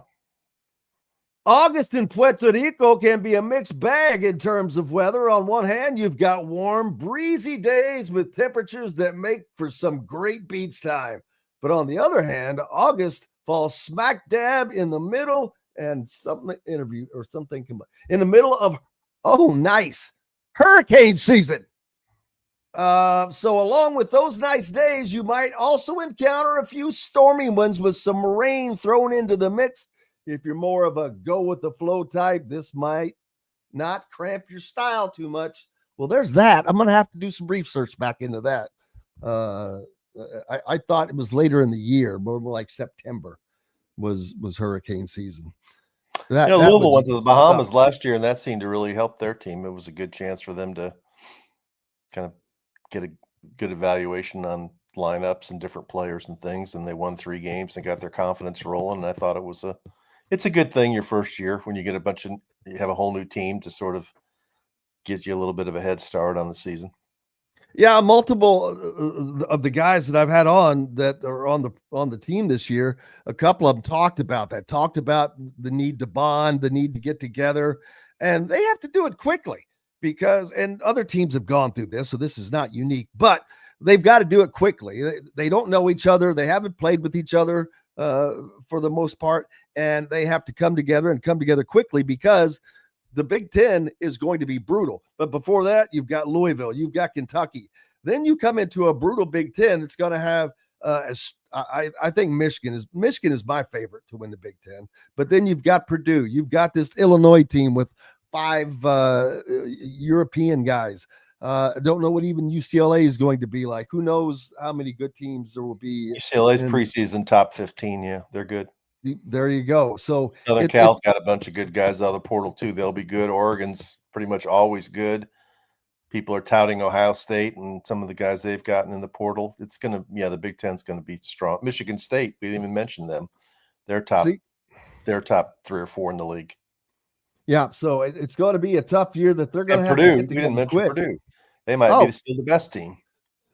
August in Puerto Rico can be a mixed bag in terms of weather. On one hand, you've got warm, breezy days with temperatures that make for some great beach time. But on the other hand, August falls smack dab in the middle and in the middle of, hurricane season. So along with those nice days, you might also encounter a few stormy ones with some rain thrown into the mix. If you're more of a go with the flow type, this might not cramp your style too much. Well, there's that. I'm going to have to do some research back into that. I thought it was later in the year, more like September was hurricane season. Louisville went to the Bahamas last year, and that seemed to really help their team. It was a good chance for them to kind of get a good evaluation on lineups and different players and things. And they won 3 games and got their confidence rolling. And I thought it's a good thing your first year when you get you have a whole new team to sort of get you a little bit of a head start on the season. Yeah, multiple of the guys that I've had on that are on the team this year, a couple of them talked about the need to bond, the need to get together, and they have to do it quickly and other teams have gone through this, so this is not unique, but they've got to do it quickly. They don't know each other. They haven't played with each other for the most part, and they have to come together quickly because the Big Ten is going to be brutal. But before that, you've got Louisville, you've got Kentucky. Then you come into a brutal Big Ten. It's going to have, I think Michigan is my favorite to win the Big Ten. But then you've got Purdue. You've got this Illinois team with 5 European guys. I don't know what even UCLA is going to be like. Who knows how many good teams there will be. UCLA's preseason top 15. Yeah, they're good. There you go. So Southern Cal's got a bunch of good guys out of the portal too. They'll be good. Oregon's pretty much always good. People are touting Ohio State and some of the guys they've gotten in the portal. The Big Ten's going to be strong. Michigan State, we didn't even mention them. They're top 3 or 4 in the league. Yeah, so it's going to be a tough year that they're going to have Purdue. to get We didn't mention quick. Purdue. They might be still the best team.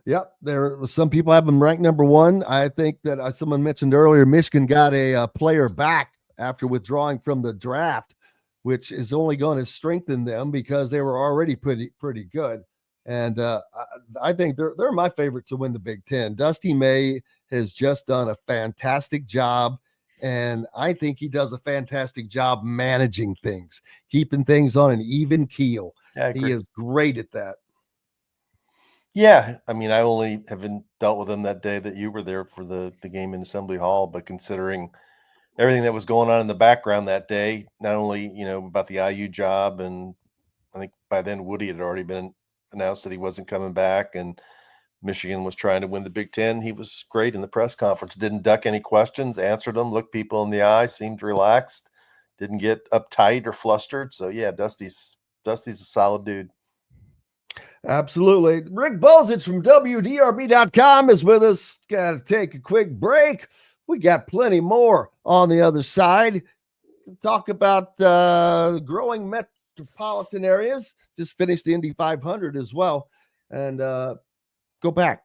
Yep, there was some people have them ranked number 1. I think that someone mentioned earlier, Michigan got a player back after withdrawing from the draft, which is only going to strengthen them because they were already pretty good. And I think they're my favorite to win the Big Ten. Dusty May has just done a fantastic job, and I think he does a fantastic job managing things, keeping things on an even keel. Yeah, he is great at that. Yeah, I mean, I only haven't dealt with him that day that you were there for the game in Assembly Hall, but considering everything that was going on in the background that day, not only, about the IU job, and I think by then Woody had already been announced that he wasn't coming back, and Michigan was trying to win the Big Ten. He was great in the press conference, didn't duck any questions, answered them, looked people in the eye, seemed relaxed, didn't get uptight or flustered. So yeah, Dusty's a solid dude. Absolutely. Rick Bozich from WDRB.com is with us. Got to take a quick break. We got plenty more on the other side. Talk about growing metropolitan areas. Just finished the Indy 500 as well. And go back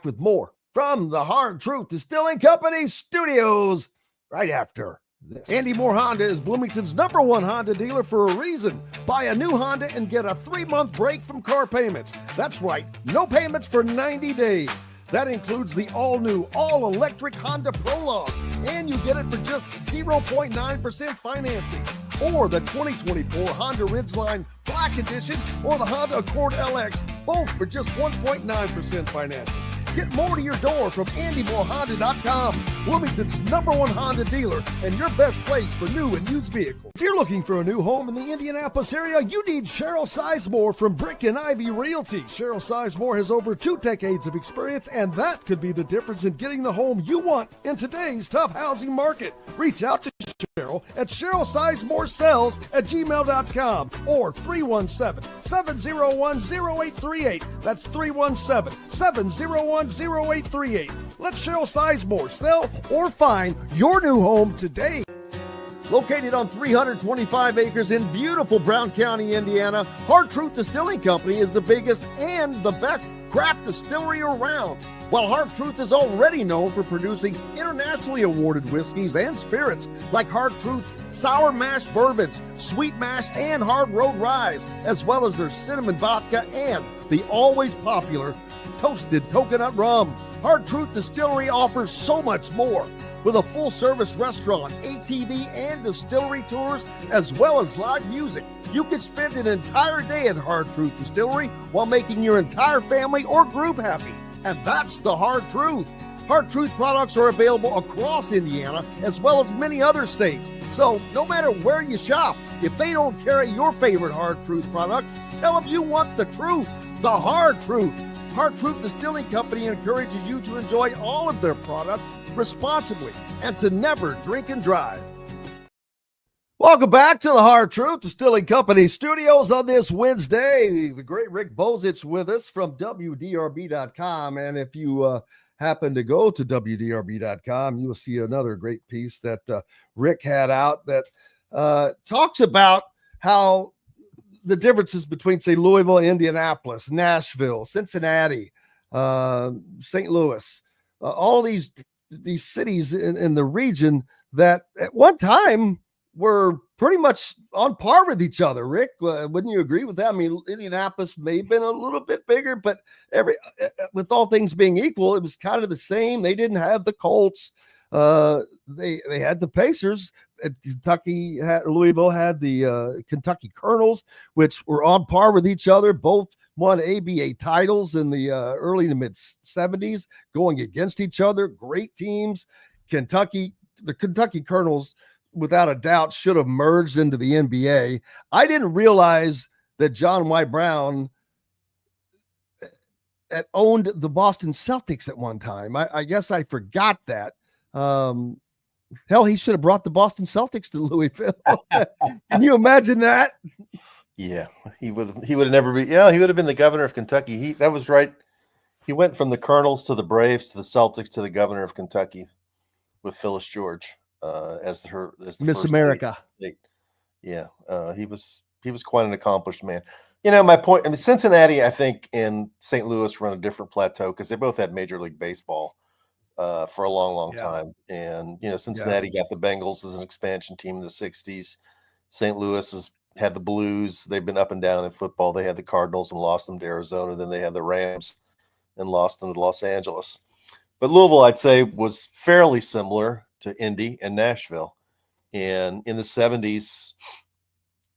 with more from the Hard Truth Distilling Company studios right after this. Andy Moore Honda is Bloomington's #1 Honda dealer for a reason. Buy a new Honda and get a 3-month break from car payments. That's right, no payments for 90 days. That includes the all-new, all-electric Honda Prologue, and you get it for just 0.9% financing. Or the 2024 Honda Ridgeline Black Edition or the Honda Accord LX, both for just 1.9% financing. Get more to your door from AndyMooreHonda.com, Bloomington's #1 Honda dealer and your best place for new and used vehicles. If you're looking for a new home in the Indianapolis area, you need Cheryl Sizemore from Brick and Ivy Realty. Cheryl Sizemore has over 2 decades of experience, and that could be the difference in getting the home you want in today's tough housing market. Reach out to Cheryl at CherylSizemooreSells@gmail.com or 317-701-0838. That's 317-701-0838. Let Cheryl Sizemore sell or find your new home today. Located on 325 acres in beautiful Brown County, Indiana, Hard Truth Distilling Company is the biggest and the best craft distillery around. While Hard Truth is already known for producing internationally awarded whiskeys and spirits like Hard Truth's sour mash bourbons, sweet mash, and hard road ryes, as well as their cinnamon vodka and the always popular toasted coconut rum. Hard Truth Distillery offers so much more. With a full-service restaurant, ATV, and distillery tours, as well as live music, you can spend an entire day at Hard Truth Distillery while making your entire family or group happy. And that's the Hard Truth. Hard Truth products are available across Indiana, as well as many other states. So no matter where you shop, if they don't carry your favorite Hard Truth product, tell them you want the truth, the Hard Truth. Hard Truth Distilling Company encourages you to enjoy all of their products responsibly and to never drink and drive. Welcome back to the Hard Truth Distilling Company studios on this Wednesday. The great Rick Bozich with us from WDRB.com. And if you happen to go to WDRB.com, you will see another great piece that Rick had out that talks about how the differences between, say, Louisville, Indianapolis, Nashville, Cincinnati, St. Louis, all these cities in the region that at one time were pretty much on par with each other. Rick, wouldn't you agree with that? I mean, Indianapolis may have been a little bit bigger, but with all things being equal, it was kind of the same. They didn't have the Colts. They had the Pacers. At Kentucky, Louisville had the Kentucky Colonels, which were on par with each other. Both won ABA titles in the early to mid 70s, going against each other. Great teams. The Kentucky Colonels, without a doubt, should have merged into the NBA. I didn't realize that John Y. Brown had owned the Boston Celtics at one time. I guess I forgot that. Hell, he should have brought the Boston Celtics to Louisville. Can you imagine that? Yeah, he would have never been. Yeah, he would have been the governor of Kentucky. That was right. He went from the Colonels to the Braves to the Celtics to the governor of Kentucky with Phyllis George as the Miss America. Yeah, he was quite an accomplished man. You know, my point. I mean, Cincinnati, I think, and St. Louis were on a different plateau because they both had Major League Baseball for a long time. And, you know, Cincinnati got the Bengals as an expansion team in the 60s. St. Louis has had the Blues. They've been up and down in football. They had the Cardinals and lost them to Arizona. Then they had the Rams and lost them to Los Angeles. But Louisville, I'd say, was fairly similar to Indy and Nashville. And in the 70s,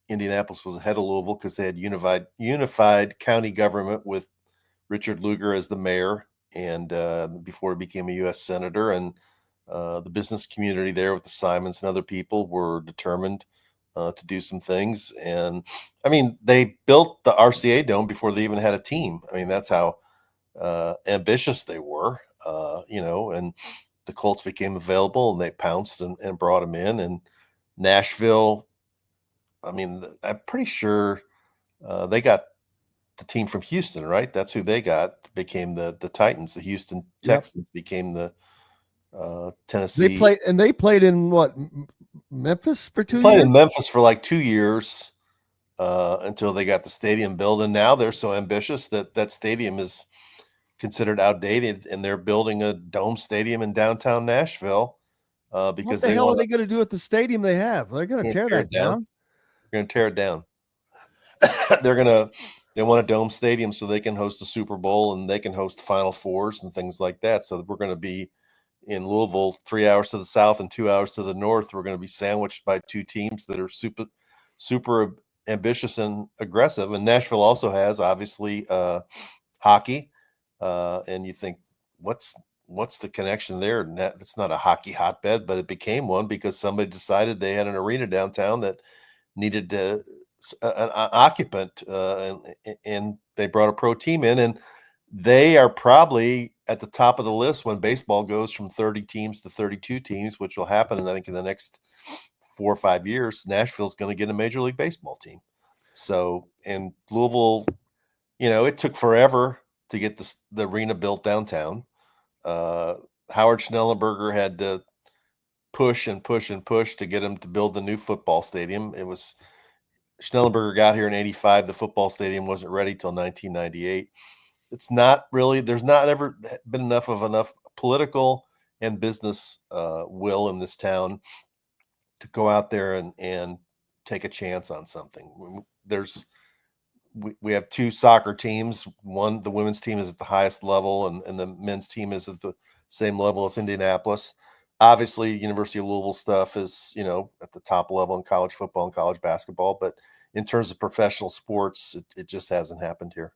Indianapolis was ahead of Louisville because they had unified county government with Richard Lugar as the mayor. And before he became a U.S. senator, and the business community there with the Simons and other people were determined to do some things. And I mean, they built the RCA Dome before they even had a team. I mean, that's how ambitious they were, you know, and the Colts became available and they pounced and brought them in. And Nashville, I mean, I'm pretty sure they got the team from Houston, right? That's who they got. Became the Titans. The Houston Texans became the Tennessee. They played in what, Memphis for 2 years? Played in Memphis for like 2 years until they got the stadium built. And now they're so ambitious that stadium is considered outdated, and they're building a dome stadium in downtown Nashville because what the hell are they going to do at the stadium they have? They're going to tear that down. They're going to tear it down. They want a dome stadium so they can host a Super Bowl and they can host Final Fours and things like that. So we're going to be in Louisville 3 hours to the south and 2 hours to the north. We're going to be sandwiched by two teams that are super ambitious and aggressive. And Nashville also has obviously hockey. And you think, what's the connection there? It's not a hockey hotbed, but it became one because somebody decided they had an arena downtown that needed an occupant, and they brought a pro team in, and they are probably at the top of the list when baseball goes from 30 teams to 32 teams, which will happen, I think, in the next 4 or 5 years. Nashville's going to get a Major League Baseball team. So, and Louisville, it took forever to get the arena built downtown. Howard Schnellenberger had to push and push and push to get him to build the new football stadium. Schnellenberger got here in 85. The football stadium wasn't ready till 1998. It's not really, there's not ever been enough political and business will in this town to go out there and take a chance on something. We have two soccer teams. One, the women's team is at the highest level, and the men's team is at the same level as Indianapolis. Obviously, University of Louisville stuff is, at the top level in college football and college basketball. But in terms of professional sports, it just hasn't happened here.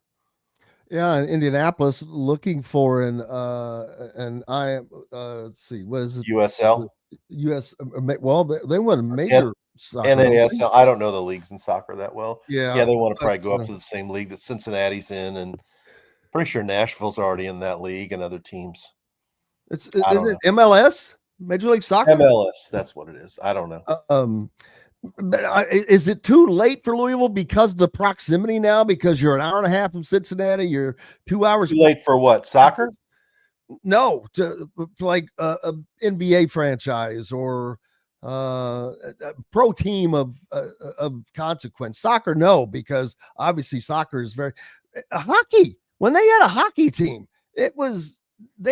Yeah, in Indianapolis, looking for let's see, what is it? USL? Well, they want a major soccer. NASL. I don't know the leagues in soccer that well. Yeah, they want to probably go up to the same league that Cincinnati's in, and pretty sure Nashville's already in that league and other teams. Is it MLS? Major League Soccer? MLS, that's what it is. I don't know. Is it too late for Louisville because of the proximity now? Because you're an hour and a half from Cincinnati, you're 2 hours. Too late for what? Soccer? No, to like a NBA franchise or a pro team of consequence. Soccer, no, because obviously soccer is very hockey. When they had a hockey team, they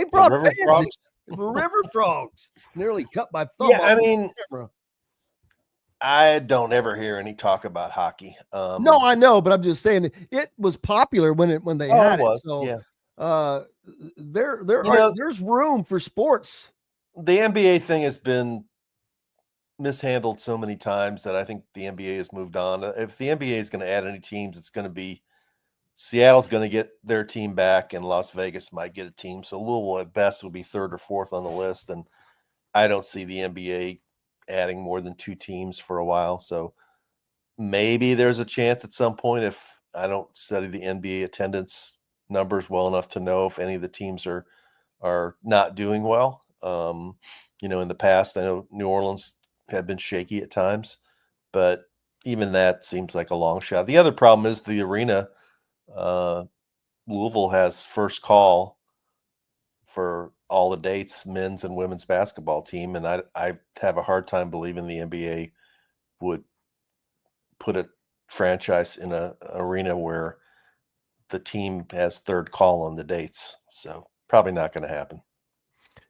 brought fans. River Frogs nearly cut my thumb. Yeah, I mean, I don't ever hear any talk about hockey. No, I know, but I'm just saying it was popular when they had it. So, yeah. There's room for sports. The NBA thing has been mishandled so many times that I think the NBA has moved on. If the NBA is going to add any teams, it's going to be Seattle's going to get their team back, and Las Vegas might get a team. So Louisville at best will be third or fourth on the list, and I don't see the NBA adding more than 2 teams for a while. So maybe there's a chance at some point, if I don't study the NBA attendance numbers well enough to know if any of the teams are not doing well. In the past, I know New Orleans had been shaky at times, but even that seems like a long shot. The other problem is the arena. Louisville has first call for all the dates, men's and women's basketball team, and I have a hard time believing the NBA would put a franchise in an arena where the team has third call on the dates. So probably not going to happen.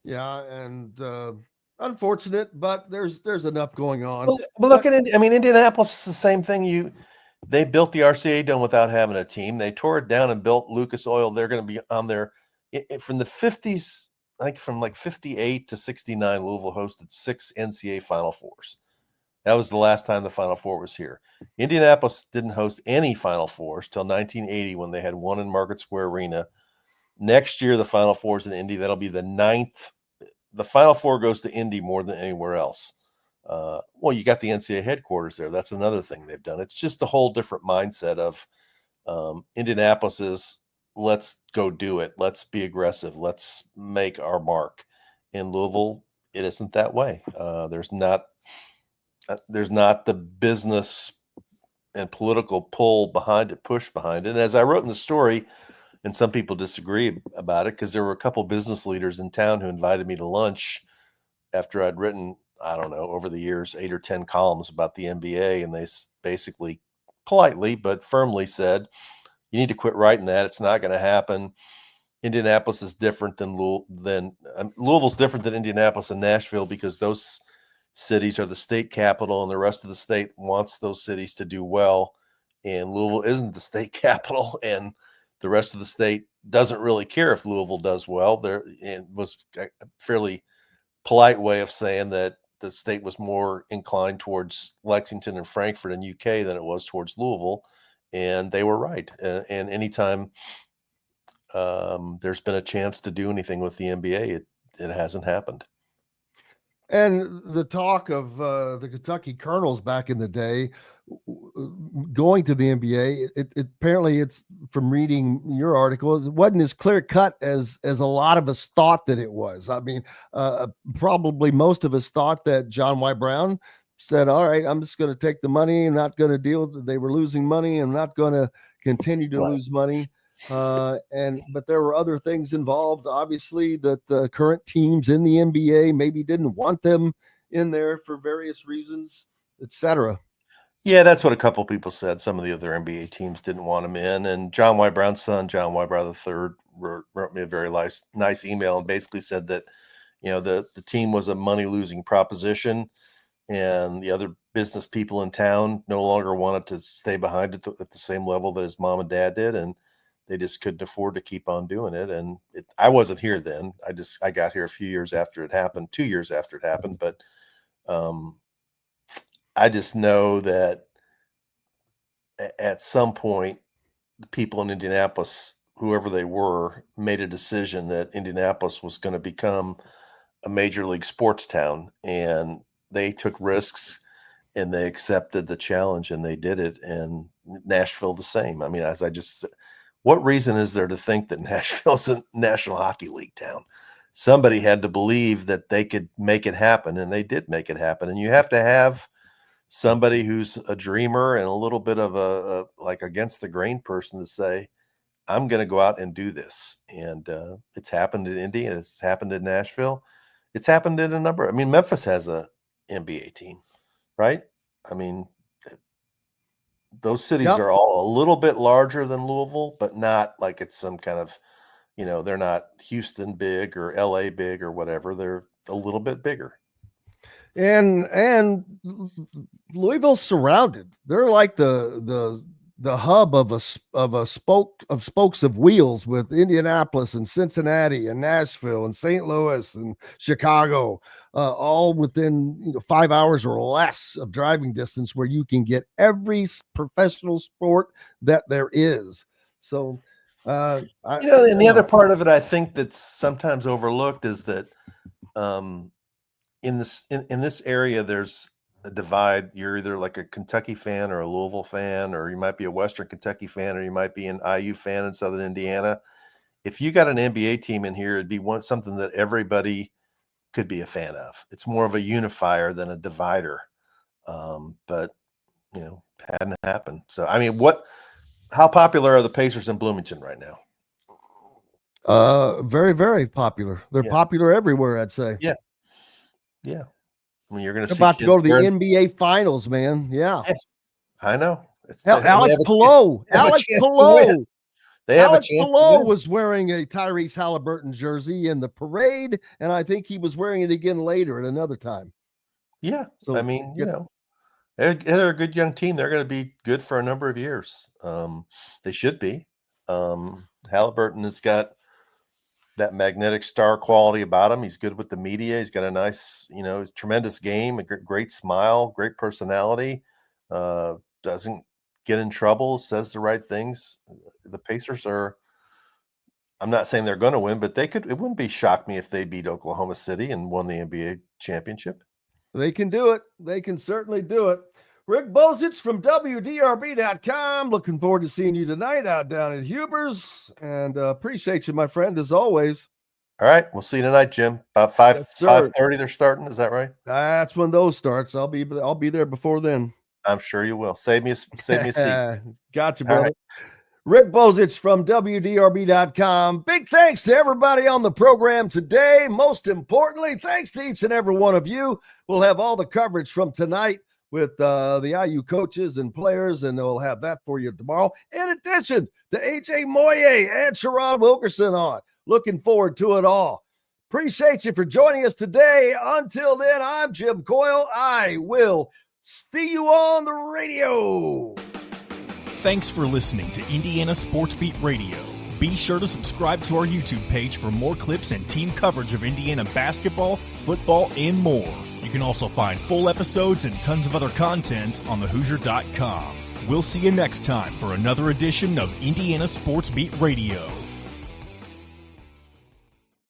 Yeah, and unfortunate, but there's enough going on. Well, look at it. I mean, Indianapolis is the same thing. They built the RCA Dome without having a team. They tore it down and built Lucas Oil. They're going to be on there from the 50s. I think from like 58 to 69, Louisville hosted 6 NCAA Final Fours. That was the last time the Final Four was here. Indianapolis didn't host any Final Fours till 1980 when they had one in Market Square Arena. Next year, the Final Four's in Indy. That'll be the 9th. The Final Four goes to Indy more than anywhere else. Well, you got the NCAA headquarters there. That's another thing they've done. It's just a whole different mindset of Indianapolis is, let's go do it. Let's be aggressive. Let's make our mark. In Louisville, it isn't that way. There's not the business and political pull behind it, push behind it. And as I wrote in the story, and some people disagree about it because there were a couple business leaders in town who invited me to lunch after I'd written, I don't know, over the years, 8 or 10 columns about the NBA. And they basically politely but firmly said, you need to quit writing that. It's not going to happen. Indianapolis is different than Louisville's different than Indianapolis and Nashville because those cities are the state capital and the rest of the state wants those cities to do well. And Louisville isn't the state capital, and the rest of the state doesn't really care if Louisville does well. It was a fairly polite way of saying that the state was more inclined towards Lexington and Frankfurt and UK than it was towards Louisville, and they were right. And anytime there's been a chance to do anything with the NBA, it hasn't happened. And the talk of the Kentucky Colonels back in the day going to the NBA, apparently it's from reading your article, it wasn't as clear cut as a lot of us thought that it was. I mean, probably most of us thought that John Y. Brown said, all right, I'm just going to take the money. I'm not going to deal with it. They were losing money. I'm not going to continue to lose money. But there were other things involved, obviously, that the current teams in the NBA maybe didn't want them in there for various reasons, etc. Yeah, that's what a couple people said. Some of the other NBA teams didn't want him in, and John Y. Brown's son, John Y. Brown III, wrote me a very nice email and basically said that, the team was a money-losing proposition, and the other business people in town no longer wanted to stay behind it at the same level that his mom and dad did, and they just couldn't afford to keep on doing it. And I wasn't here then. I got here a few years after it happened, 2 years after it happened, but I just know that at some point, the people in Indianapolis, whoever they were, made a decision that Indianapolis was going to become a major league sports town, and they took risks and they accepted the challenge and they did it. And Nashville the same. I mean, as I just said, what reason is there to think that Nashville's a National Hockey League town? Somebody had to believe that they could make it happen, and they did make it happen. And you have to have somebody who's a dreamer and a little bit of a like against the grain person to say, I'm going to go out and do this. And it's happened in Indy, and it's happened in Nashville. It's happened in a number. I mean, Memphis has a NBA team, right? I mean, those cities are all a little bit larger than Louisville, but not like it's some kind of, they're not Houston big or LA big or whatever. They're a little bit bigger. And Louisville's surrounded. They're like the hub of spokes of wheels with Indianapolis and Cincinnati and Nashville and St. Louis and Chicago, all within 5 hours or less of driving distance, where you can get every professional sport that there is. So, and the other part of it, I think that's sometimes overlooked is that in this area, there's a divide. You're either like a Kentucky fan or a Louisville fan, or you might be a Western Kentucky fan, or you might be an IU fan in Southern Indiana. If you got an NBA team in here, it'd be something that everybody could be a fan of. It's more of a unifier than a divider. But hadn't happened. So, I mean, how popular are the Pacers in Bloomington right now? Very, very popular. They're popular everywhere, I'd say. Yeah. Yeah. I mean, you're going to see about to go to the NBA Finals, man. Yeah. I know. Alex Pillow. Alex Pillow. Alex Pillow was wearing a Tyrese Halliburton jersey in the parade, and I think he was wearing it again later at another time. Yeah. So, I mean, they're a good young team. They're going to be good for a number of years. They should be. Halliburton has got that magnetic star quality about him. He's good with the media. He's got a nice, his tremendous game, a great smile, great personality, doesn't get in trouble, says the right things. The Pacers I'm not saying they're going to win, but it wouldn't be shock me if they beat Oklahoma City and won the NBA championship. They can do it. They can certainly do it. Rick Bozich from WDRB.com. Looking forward to seeing you tonight out down at Huber's, and appreciate you, my friend, as always. All right. We'll see you tonight, Jim. About 5:30 they're starting. Is that right? That's when those starts. I'll be there before then. I'm sure you will. Save me a seat. Gotcha, brother. Right. Rick Bozich from WDRB.com. Big thanks to everybody on the program today. Most importantly, thanks to each and every one of you. We'll have all the coverage from tonight with the IU coaches and players, and we'll have that for you tomorrow. In addition to AJ Moyet and Shiron Wilkerson on. Looking forward to it all. Appreciate you for joining us today. Until then, I'm Jim Coyle. I will see you on the radio. Thanks for listening to Indiana Sports Beat Radio. Be sure to subscribe to our YouTube page for more clips and team coverage of Indiana basketball, football, and more. You can also find full episodes and tons of other content on thehoosier.com. We'll see you next time for another edition of Indiana Sports Beat Radio.